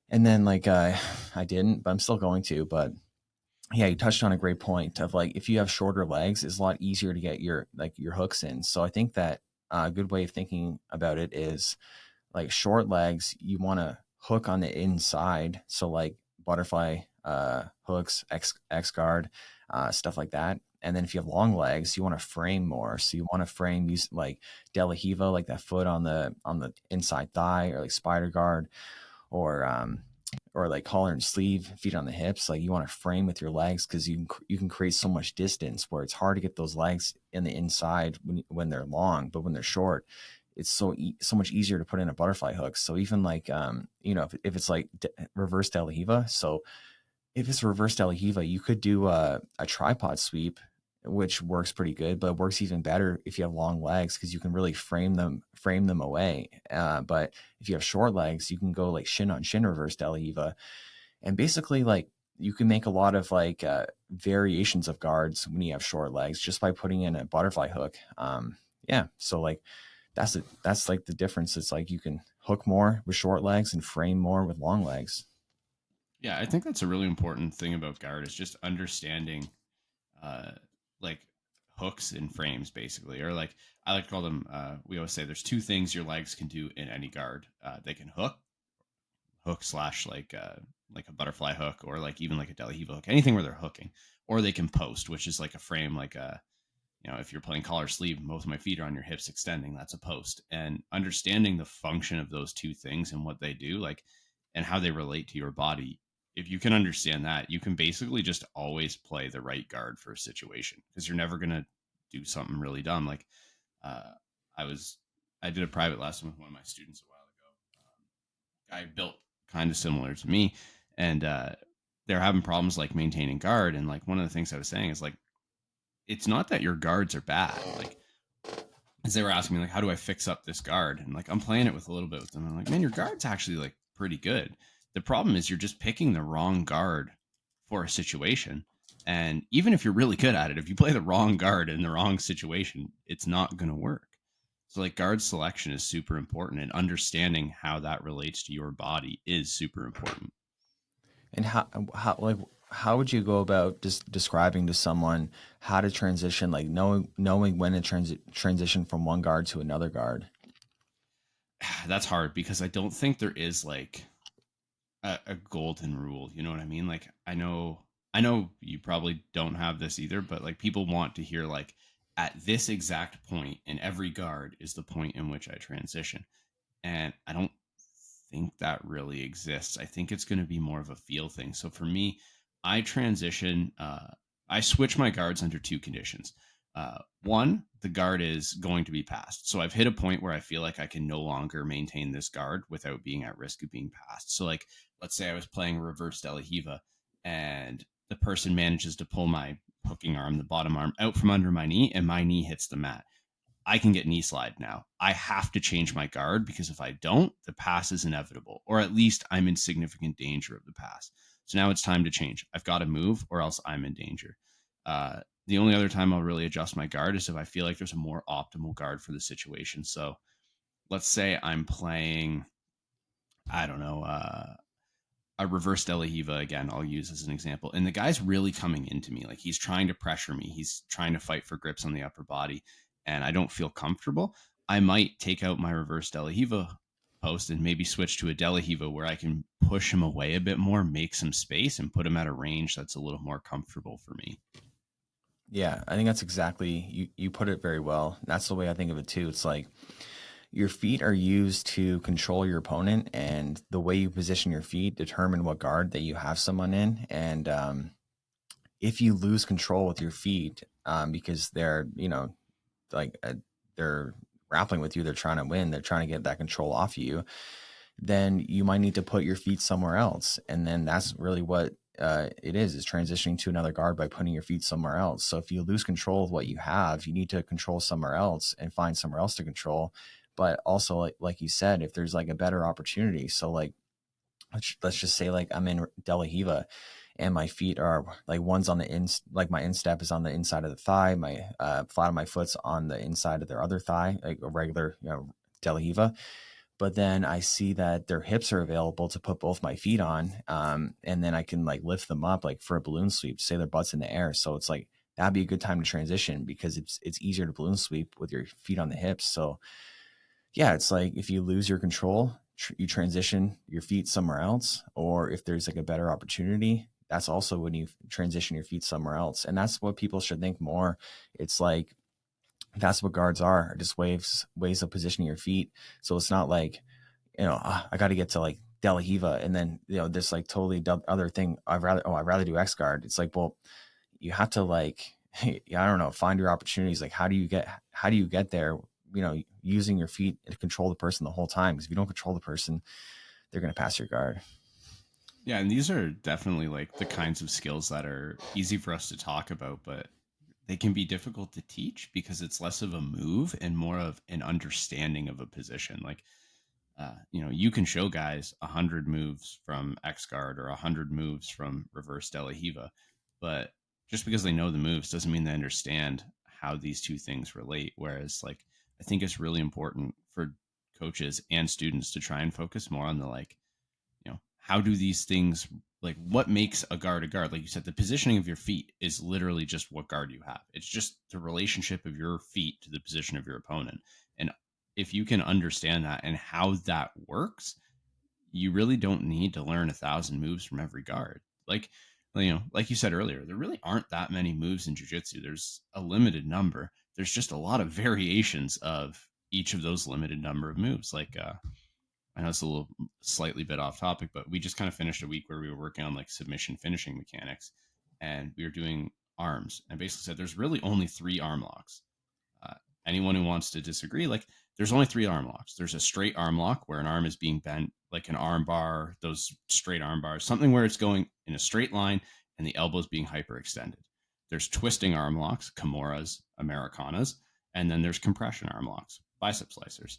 and then like I didn't, but I'm still going to. But yeah, you touched on a great point of like if you have shorter legs, it's a lot easier to get your hooks in. So I think that a good way of thinking about it is like short legs, you want to hook on the inside. So like butterfly hooks, X guard, stuff like that. And then if you have long legs, you want to frame more. So you want to frame use like De La Hiva, like that foot on the inside thigh, or like spider guard, or like collar and sleeve, feet on the hips. Like you want to frame with your legs because you can create so much distance where it's hard to get those legs in the inside when they're long, but when they're short, it's so much easier to put in a butterfly hook. So even like if it's like reverse De La Hiva, so if it's reverse De La Hiva, you could do a tripod sweep, which works pretty good, but it works even better if you have long legs because you can really frame them away. But if you have short legs, you can go like shin on shin reverse De La Hiva, and basically like you can make a lot of like variations of guards when you have short legs just by putting in a butterfly hook. Yeah, so like that's like the difference. It's like you can hook more with short legs and frame more with long legs. Yeah, I think that's a really important thing about guard is just understanding uh like hooks and frames basically, or like I like to call them we always say there's two things your legs can do in any guard. They can hook slash like a butterfly hook, or like even like a De La Hiva hook, anything where they're hooking, or they can post, which is like a frame, like a, if you're playing collar sleeve, both of my feet are on your hips extending, that's a post. And understanding the function of those two things and what they do, like, and how they relate to your body, if you can understand that, you can basically just always play the right guard for a situation because you're never going to do something really dumb. Like uh, I was I did a private lesson with one of my students a while ago. Guy built kind of similar to me, and they're having problems like maintaining guard. And like one of the things I was saying is like, it's not that your guards are bad. Like, as they were asking me, like, how do I fix up this guard? And like, I'm playing it with a little bit with them. I'm like, man, your guard's actually like pretty good. The problem is you're just picking the wrong guard for a situation. And even if you're really good at it, if you play the wrong guard in the wrong situation, it's not going to work. So like guard selection is super important, and understanding how that relates to your body is super important. And how would you go about just describing to someone how to transition, like knowing when to transition from one guard to another guard? That's hard because I don't think there is like a golden rule. You know what I mean? Like I know you probably don't have this either, but like people want to hear like at this exact point in every guard is the point in which I transition. And I don't think that really exists. I think it's going to be more of a feel thing. So for me, I transition, I switch my guards under two conditions. One, the guard is going to be passed. So I've hit a point where I feel like I can no longer maintain this guard without being at risk of being passed. So like, let's say I was playing reverse De La Hiva and the person manages to pull my hooking arm, the bottom arm, out from under my knee, and my knee hits the mat. I can get knee slide now. I have to change my guard because if I don't, the pass is inevitable, or at least I'm in significant danger of the pass. So now it's time to change. I've got to move or else I'm in danger. The only other time I'll really adjust my guard is if I feel like there's a more optimal guard for the situation. So let's say I'm playing, I don't know, a reverse De La Hiva again, I'll use as an example. And the guy's really coming into me. Like he's trying to pressure me. He's trying to fight for grips on the upper body. And I don't feel comfortable. I might take out my reverse De La Hiva post and maybe switch to a De La Hiva where I can push him away a bit more, make some space, and put him at a range that's a little more comfortable for me. Yeah, I think that's exactly, you put it very well. That's the way I think of it too. It's like your feet are used to control your opponent, and the way you position your feet determine what guard that you have someone in. And if you lose control with your feet, because they're, like they're grappling with you, they're trying to win, they're trying to get that control off you, then you might need to put your feet somewhere else. And then that's really what it is transitioning to another guard by putting your feet somewhere else. So if you lose control of what you have, you need to control somewhere else and find somewhere else to control. But also, like you said, if there's like a better opportunity, so like let's just say like I'm in De La Hiva and my feet are like one's on the like my instep is on the inside of the thigh, my flat of my foot's on the inside of their other thigh, like a regular De La Hiva. But then I see that their hips are available to put both my feet on, and then I can like lift them up like for a balloon sweep, say their butts in the air. So it's like that'd be a good time to transition because it's easier to balloon sweep with your feet on the hips. So yeah, it's like if you lose your control, you transition your feet somewhere else, or if there's like a better opportunity, that's also when you transition your feet somewhere else. And that's what people should think more. It's like that's what guards are, just ways of positioning your feet. So it's not like, I got to get to like De La Hiva and then, this like totally other thing. I'd rather do X guard. It's like, well, you have to like, I don't know, find your opportunities. Like, how do you get there? Using your feet to control the person the whole time. Because if you don't control the person, they're going to pass your guard. Yeah. And these are definitely like the kinds of skills that are easy for us to talk about, but they can be difficult to teach because it's less of a move and more of an understanding of a position. Like, you can show guys 100 moves from X guard or 100 moves from reverse De La Hiva, but just because they know the moves doesn't mean they understand how these two things relate. Whereas like, I think it's really important for coaches and students to try and focus more on the, like, how do these things, like what makes a guard a guard? Like you said, the positioning of your feet is literally just what guard you have. It's just the relationship of your feet to the position of your opponent. And if you can understand that and how that works, you really don't need to learn 1,000 moves from every guard. Like you said earlier, there really aren't that many moves in jiu-jitsu. There's a limited number. There's just a lot of variations of each of those limited number of moves. Like, I know it's a little slightly bit off topic, but we just kind of finished a week where we were working on like submission finishing mechanics, and we were doing arms, and basically said there's really only 3 arm locks. Anyone who wants to disagree, like there's only 3 arm locks. There's a straight arm lock where an arm is being bent, like an arm bar, those straight arm bars, something where it's going in a straight line and the elbow is being hyperextended. There's twisting arm locks, Kimuras, Americanas, and then there's compression arm locks, bicep slicers.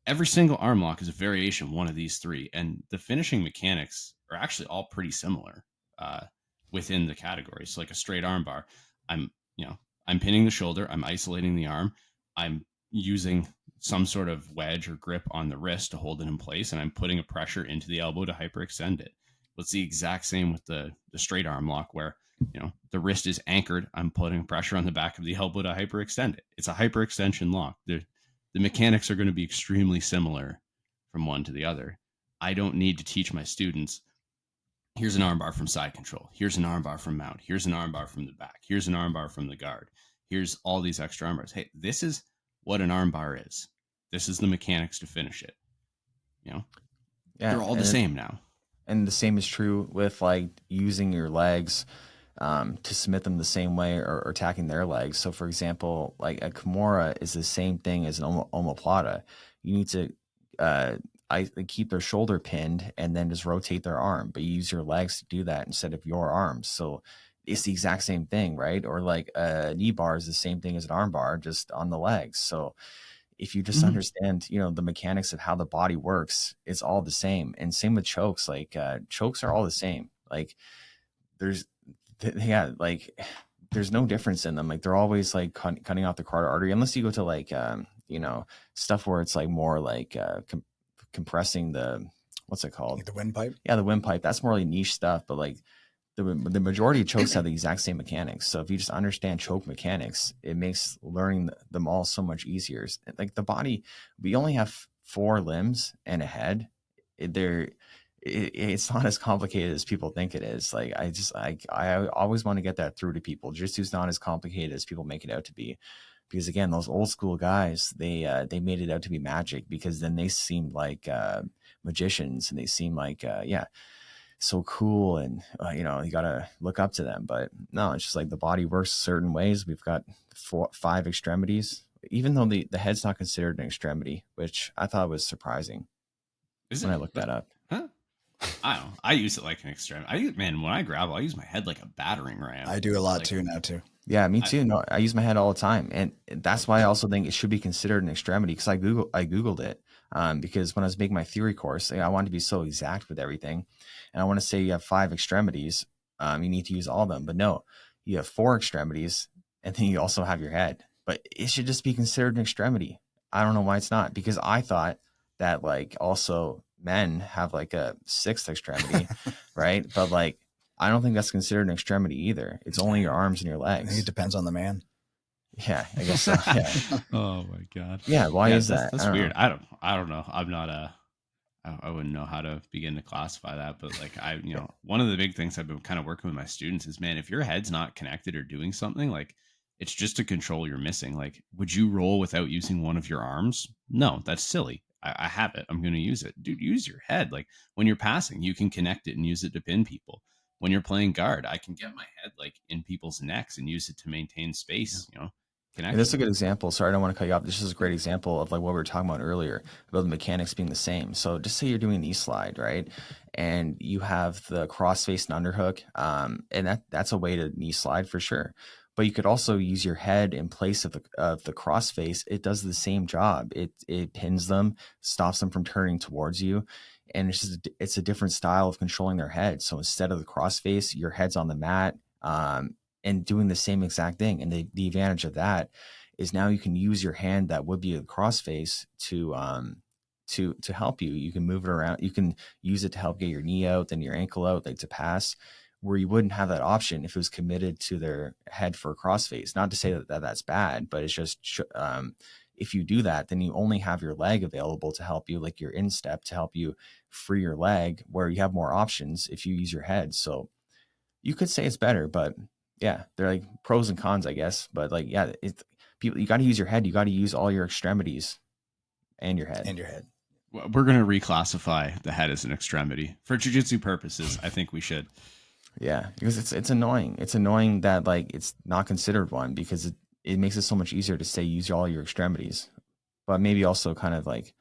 Every single arm lock is a variation of one of these 3, and the finishing mechanics are actually all pretty similar within the category. So like a straight arm bar, I'm pinning the shoulder, I'm isolating the arm, I'm using some sort of wedge or grip on the wrist to hold it in place, and I'm putting a pressure into the elbow to hyperextend it. It's the exact same with the straight arm lock where, the wrist is anchored, I'm putting pressure on the back of the elbow to hyperextend it. It's a hyperextension lock. The mechanics are going to be extremely similar from one to the other. I don't need to teach my students, here's an armbar from side control, here's an armbar from mount, here's an armbar from the back, here's an armbar from the guard, Here's all these extra arm bars. Hey, this is what an arm bar is. This is the mechanics to finish it. You know, Yeah, they're all the same now. And the same is true with like using your legs to submit them the same way or attacking their legs. So, for example, like a Kimura is the same thing as an omoplata. You need to keep their shoulder pinned and then just rotate their arm, but you use your legs to do that instead of your arms. So it's the exact same thing, right? Or like a knee bar is the same thing as an arm bar, just on the legs. So if you just understand, you know, the mechanics of how the body works, it's all the same. And same with chokes. Like chokes are all the same. Like there's no difference in them. Like they're always like cutting off the carotid artery, unless you go to like you know, stuff where it's like more like compressing the, what's it called? Like the windpipe. Yeah, the windpipe. That's more like niche stuff. But like the majority of chokes have the exact same mechanics. So if you just understand choke mechanics, it makes learning them all so much easier. Like the body, we only have 4 limbs and a head. It's not as complicated as people think it is. Like I always want to get that through to people. Jiu-Jitsu is not as complicated as people make it out to be. Because again, those old school guys, they made it out to be magic, because then they seemed like magicians, and they seemed like so cool, and you know, you gotta look up to them. But no, it's just like the body works certain ways. We've got 5 extremities, even though the head's not considered an extremity, which I thought was surprising when I looked that up. Huh? I don't know. I use it like an extremity. When I grapple, I use my head like a battering ram. I do a lot too now too. Yeah, me too. No, I use my head all the time, and that's why I also think it should be considered an extremity, because I googled it because when I was making my theory course, I wanted to be so exact with everything, and I want to say you have 5 extremities, you need to use all of them, but no, you have 4 extremities, and then you also have your head, but it should just be considered an extremity. I don't know why it's not, because I thought that like also men have like a 6th extremity, right? But like, I don't think that's considered an extremity either. It's only your arms and your legs. I think it depends on the man. Yeah, I guess so. Yeah. Oh my god. Yeah, why is that? That's weird. Know. I don't know. I'm not I wouldn't know how to begin to classify that, but like one of the big things I've been kind of working with my students is, man, if your head's not connected or doing something, like it's just a control you're missing. Like, would you roll without using one of your arms? No, that's silly. I have it. I'm going to use it. Dude, use your head. Like when you're passing, you can connect it and use it to pin people. When you're playing guard, I can get my head like in people's necks and use it to maintain space, you know. And this is a good example. Sorry, I don't want to cut you off. This is a great example of like what we were talking about earlier about the mechanics being the same. So just say you're doing an E-slide, right? And you have the cross-face and underhook, and that's a way to knee slide for sure. But you could also use your head in place of the cross-face. It does the same job. It pins them, stops them from turning towards you. And it's a different style of controlling their head. So instead of the crossface, your head's on the mat and doing the same exact thing. And the advantage of that is now you can use your hand that would be a crossface to help you. You can move it around. You can use it to help get your knee out, then your ankle out, like to pass, where you wouldn't have that option if it was committed to their head for a crossface. Not to say that that's bad, but it's just if you do that, then you only have your leg available to help you, like your instep to help you free your leg, where you have more options if you use your head. So you could say it's better, but yeah, they're like pros and cons, I guess. But like, yeah, you got to use your head. You got to use all your extremities and your head. We're going to reclassify the head as an extremity for jiu-jitsu purposes. I think we should. Yeah, because it's annoying. It's annoying that like it's not considered one, because it makes it so much easier to say use all your extremities, but maybe also kind of like,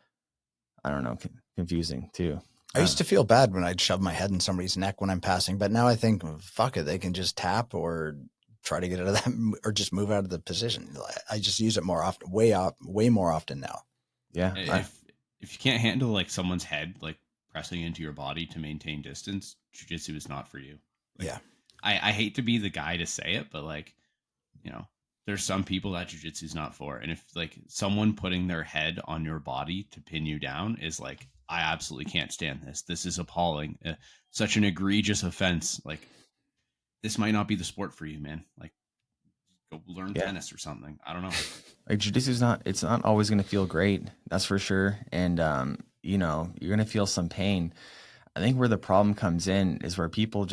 I don't know, confusing too. I used to feel bad when I'd shove my head in somebody's neck when I'm passing, but now I think, fuck it, they can just tap or try to get out of that, or just move out of the position. I just use it more often, way more often now. Yeah. If you can't handle like someone's head like pressing into your body to maintain distance, jiu-jitsu is not for you. Like, yeah. I hate to be the guy to say it, but like, you know, there's some people that jiu-jitsu is not for. And if like someone putting their head on your body to pin you down is like, I absolutely can't stand this. This is appalling. Such an egregious offense. Like, this might not be the sport for you, man. Like, go learn tennis or something. I don't know. Like jiu-jitsu it's not always going to feel great. That's for sure. And, you know, you're going to feel some pain. I think where the problem comes in is where people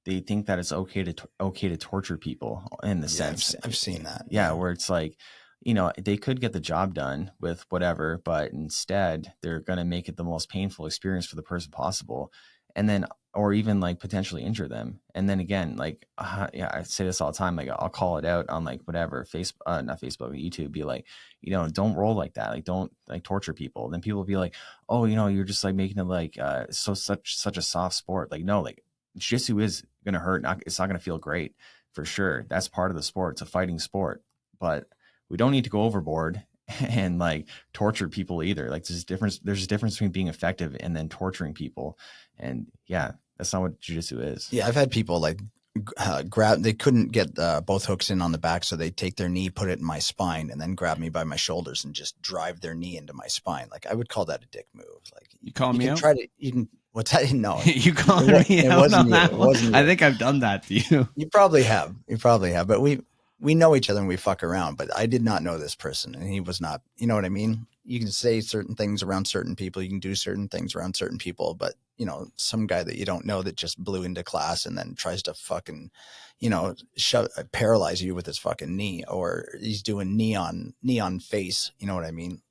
they think that it's okay to torture people in the sense. I've seen that. Yeah, where it's like, you know, they could get the job done with whatever, but instead they're going to make it the most painful experience for the person possible. And then, or even like potentially injure them. And then again, like, yeah, I say this all the time. Like I'll call it out on like whatever Facebook, not Facebook, YouTube, be like, you know, don't roll like that. Like, don't like torture people. Then people will be like, oh, you know, you're just like making it like, such a soft sport. Like, no, like jiu-jitsu is going to hurt. It's not going to feel great for sure. That's part of the sport. It's a fighting sport, but we don't need to go overboard and like torture people either. Like there's a difference between being effective and then torturing people. And yeah, that's not what jiu-jitsu is. Yeah. I've had people like they couldn't get both hooks in on the back. So they take their knee, put it in my spine, and then grab me by my shoulders and just drive their knee into my spine. Like I would call that a dick move. Like you call me out? What's that? No, you call me out on that one? I think I've done that to you. You probably have, but we know each other and we fuck around, but I did not know this person and he was not, you know what I mean? You can say certain things around certain people. You can do certain things around certain people, but you know, some guy that you don't know that just blew into class and then tries to fucking, you know, paralyze you with his fucking knee, or he's doing knee on face. You know what I mean?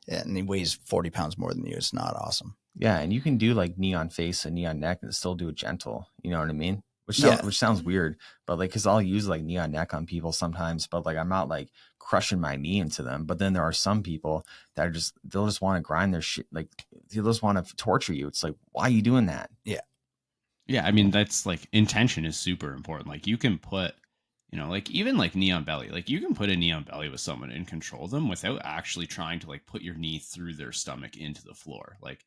And he weighs 40 pounds more than you. It's not awesome. Yeah. And you can do like knee on face and knee on neck and still do it gentle. You know what I mean? Which sounds weird, but like, cause I'll use like knee on neck on people sometimes, but like, I'm not like crushing my knee into them. But then there are some people that are they'll just want to grind their shit. Like they'll just want to torture you. It's like, why are you doing that? Yeah. Yeah. I mean, that's like intention is super important. Like you can put, you know, like even like knee on belly, like you can put a knee on belly with someone and control them without actually trying to like put your knee through their stomach into the floor. Like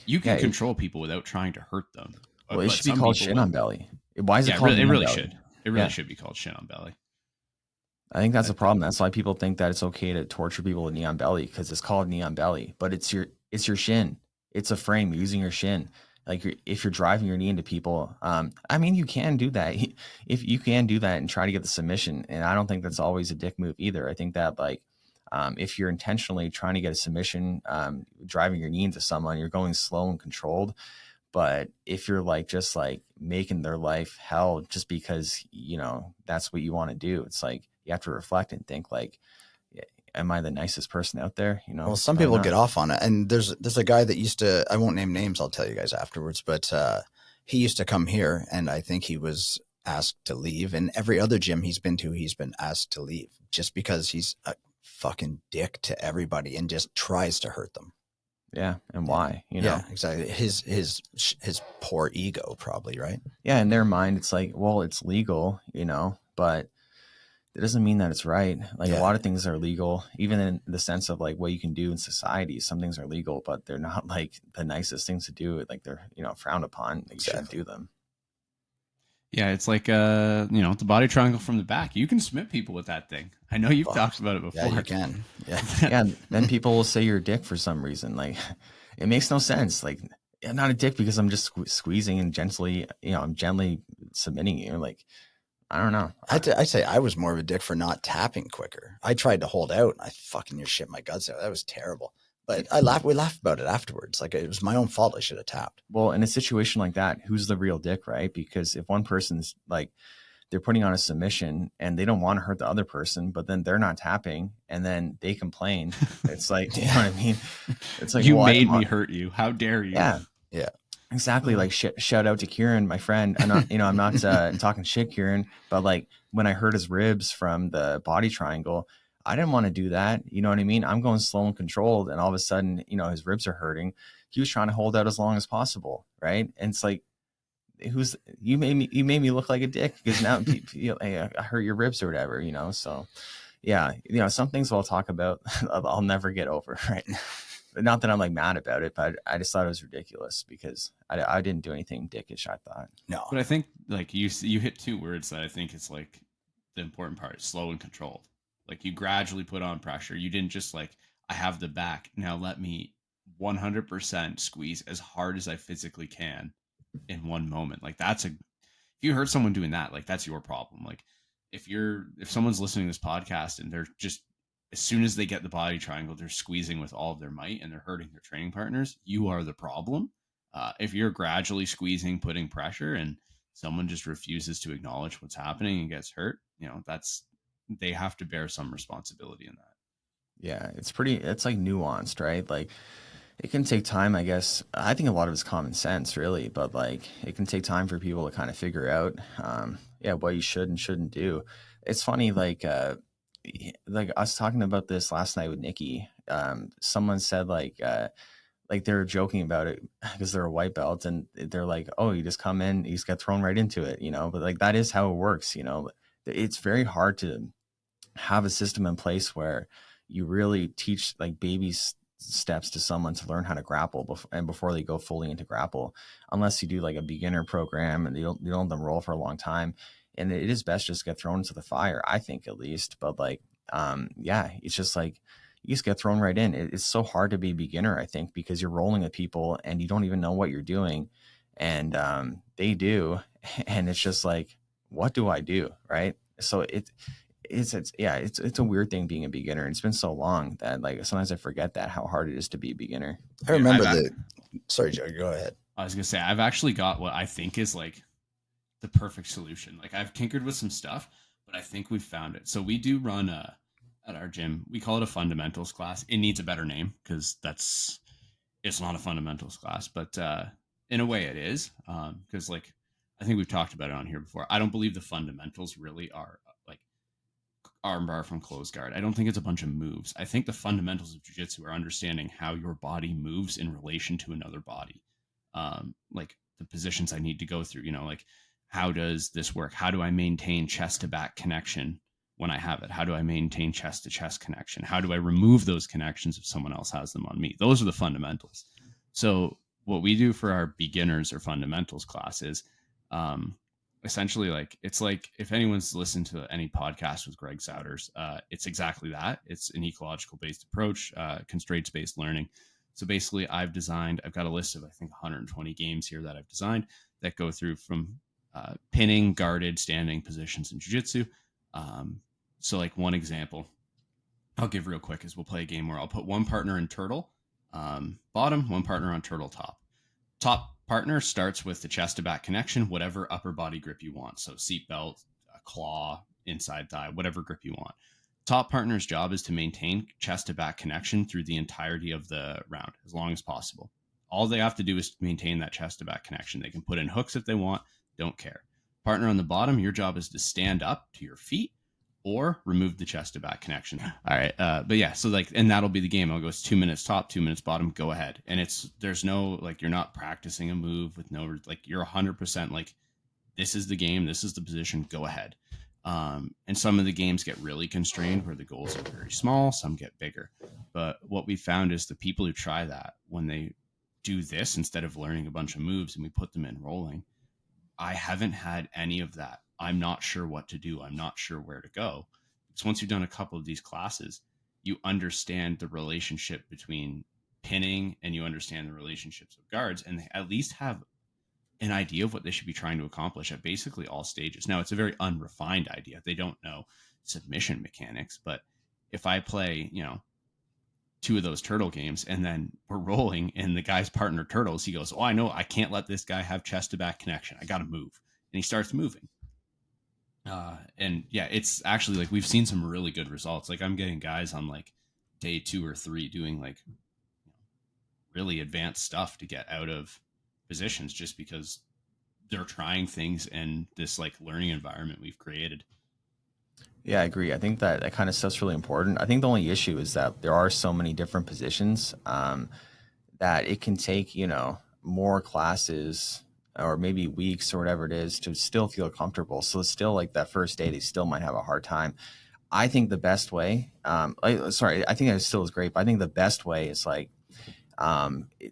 you can control people without trying to hurt them. Well, it should be called Shin On Belly. Why is it called? It really should. It really should be called Shin On Belly. I think that's a problem. That's why people think that it's okay to torture people with knee on belly, because it's called knee on belly, but it's your shin. It's a frame. You're using your shin. Like if you're driving your knee into people, I mean, you can do that. If you can do that and try to get the submission, and I don't think that's always a dick move either. I think that like if you're intentionally trying to get a submission, driving your knee into someone, you're going slow and controlled. But if you're like just like making their life hell just because, you know, that's what you want to do, it's like you have to reflect and think like, am I the nicest person out there? You know, well, some people get off on it. And there's a guy that used to, I won't name names, I'll tell you guys afterwards, but he used to come here and I think he was asked to leave. And every other gym he's been to, he's been asked to leave just because he's a fucking dick to everybody and just tries to hurt them. Yeah. And why, you know? Yeah, exactly. His poor ego probably, right? Yeah. In their mind, it's like, well, it's legal, you know, but it doesn't mean that it's right. Like a lot of things are legal, even in the sense of like what you can do in society. Some things are legal, but they're not like the nicest things to do. Like they're, you know, frowned upon. Like, you shouldn't do them. Yeah, it's like you know, the body triangle from the back. You can submit people with that thing. I know you've talked about it before. Yeah, you can. Yeah. Yeah. Then people will say you're a dick for some reason. Like it makes no sense. Like I'm not a dick because I'm just squeezing and gently, you know, I'm gently submitting you. Like, I don't know. I say I was more of a dick for not tapping quicker. I tried to hold out. I fucking near shit my guts out. That was terrible. But we laughed about it afterwards. Like it was my own fault. I should have tapped. Well, in a situation like that, who's the real dick, right? Because if one person's like, they're putting on a submission and they don't want to hurt the other person, but then they're not tapping and then they complain. It's like, you know what I mean? It's like, you made me hurt you. How dare you? Yeah. Yeah. Exactly. Like shout out to Kieran, my friend. I'm not, you know, I'm not talking shit, Kieran, but like when I hurt his ribs from the body triangle, I didn't want to do that. You know what I mean? I'm going slow and controlled. And all of a sudden, you know, his ribs are hurting. He was trying to hold out as long as possible. Right. And it's like, you made me look like a dick because now I hurt your ribs or whatever, you know? So yeah, you know, some things I'll talk about, I'll never get over. Right. But not that I'm like mad about it, but I just thought it was ridiculous because I didn't do anything dickish, I thought. No. But I think like you hit two words that I think is like the important part, slow and controlled. Like you gradually put on pressure. You didn't just like, I have the back. Now let me 100% squeeze as hard as I physically can in one moment. Like if you hurt someone doing that, like that's your problem. Like if someone's listening to this podcast and they're just, as soon as they get the body triangle, they're squeezing with all of their might and they're hurting their training partners, you are the problem. If you're gradually squeezing, putting pressure and someone just refuses to acknowledge what's happening and gets hurt, they have to bear some responsibility in that. Yeah, it's like nuanced, right? Like it can take time, I guess. I think a lot of it's common sense, really, but like it can take time for people to kind of figure out, yeah, what you should and shouldn't do. It's funny, like us talking about this last night with Nikki. Someone said like they were joking about it because they're a white belt and they're like, oh, you just come in, you just get thrown right into it, but like that is how it works. It's very hard to have a system in place where you really teach like steps to someone to learn how to grapple before they go fully into grapple, unless you do like a beginner program and you don't let them roll for a long time. And it is best just get thrown into the fire, I think, at least. But like, yeah, it's just like you just get thrown right in. It's so hard to be a beginner, I think, because you're rolling with people and you don't even know what you're doing, and they do, and it's just like, what do I do, right? So it's a weird thing being a beginner. It's been so long that like sometimes I forget that how hard it is to be a beginner. I remember sorry, Joe, go ahead. I was gonna say I've actually got what I think is like the perfect solution. Like I've tinkered with some stuff, but I think we've found it. So we do run at our gym, we call it a fundamentals class. It needs a better name because it's not a fundamentals class, but in a way it is, because like I think we've talked about it on here before. I don't believe the fundamentals really are like armbar from close guard. I don't think it's a bunch of moves. I think the fundamentals of jiu-jitsu are understanding how your body moves in relation to another body, like the positions I need to go through. Like how does this work? How do I maintain chest to back connection when I have it? How do I maintain chest to chest connection? How do I remove those connections if someone else has them on me? Those are the fundamentals. So what we do for our beginners or fundamentals classes, essentially, like it's like if anyone's listened to any podcast with Greg Souders, it's exactly that. It's an ecological based approach, constraints based learning. So basically, I've got a list of I think 120 games here that I've designed that go through from pinning, guarded, standing positions in jiu-jitsu. So like one example I'll give real quick is we'll play a game where I'll put one partner in turtle bottom, one partner on turtle top. Top partner starts with the chest to back connection, whatever upper body grip you want. So seat belt, claw, inside thigh, whatever grip you want. Top partner's job is to maintain chest to back connection through the entirety of the round, as long as possible. All they have to do is maintain that chest to back connection. They can put in hooks if they want, don't care. Partner on the bottom, your job is to stand up to your feet or remove the chest to back connection. All right. But yeah, so like, and that'll be the game. I'll go, it's 2 minutes top, 2 minutes bottom, go ahead. And there's no, like, you're not practicing a move with no, like, you're 100% like, this is the game, this is the position, go ahead. And some of the games get really constrained where the goals are very small, some get bigger. But what we found is the people who try that, when they do this instead of learning a bunch of moves and we put them in rolling, I haven't had any of that. I'm not sure what to do. I'm not sure where to go. Because once you've done a couple of these classes, you understand the relationship between pinning and you understand the relationships of guards, and they at least have an idea of what they should be trying to accomplish at basically all stages. Now, it's a very unrefined idea. They don't know submission mechanics, but if I play, 2 of those turtle games and then we're rolling and the guy's partner turtles, he goes, oh, I know I can't let this guy have chest to back connection. I got to move. And he starts moving. And yeah, it's actually like we've seen some really good results. Like I'm getting guys on like day 2 or 3 doing like really advanced stuff to get out of positions just because they're trying things in this like learning environment we've created. Yeah, I agree. I think that kind of stuff's really important. I think the only issue is that there are so many different positions that it can take, more classes or maybe weeks or whatever it is to still feel comfortable. So it's still like that first day, they still might have a hard time. I think the best way, I think it still is great, but I think the best way is like,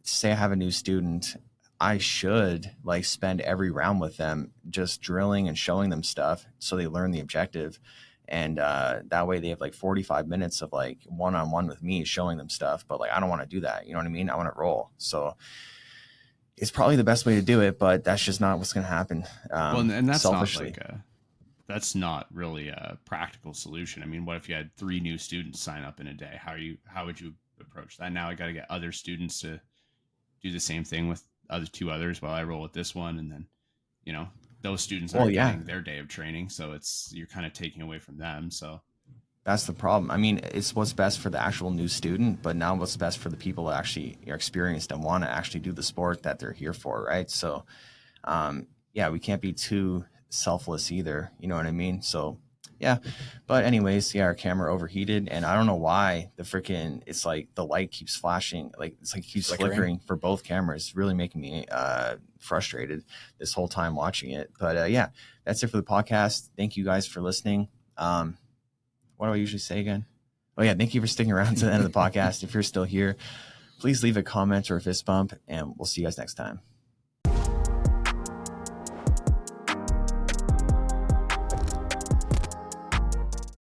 say I have a new student, I should like spend every round with them just drilling and showing them stuff so they learn the objective. And that way they have like 45 minutes of like one-on-one with me showing them stuff. But like, I don't want to do that. You know what I mean? I want to roll. So it's probably the best way to do it, but that's just not what's going to happen. Well, and that's selfishly. not like that's not really a practical solution. I mean, what if you had 3 new students sign up in a day? How would you approach that? Now I got to get other students to do the same thing with 2 others while I roll with this one. And then, those students Well, aren't yeah, getting their day of training, so you're kind of taking away from them. So that's the problem. I mean, it's what's best for the actual new student, but now what's best for the people that actually are experienced and want to actually do the sport that they're here for, right? So, yeah, we can't be too selfless either. You know what I mean? So, yeah. But anyways, yeah, our camera overheated, and I don't know why it's like the light keeps flashing, like it's like keeps flickering for both cameras. It's really making me frustrated this whole time watching it. But yeah, that's it for the podcast. Thank you guys for listening. What do I usually say again? Oh yeah, thank you for sticking around to the end of the podcast. If you're still here, please leave a comment or a fist bump, and we'll see you guys next time.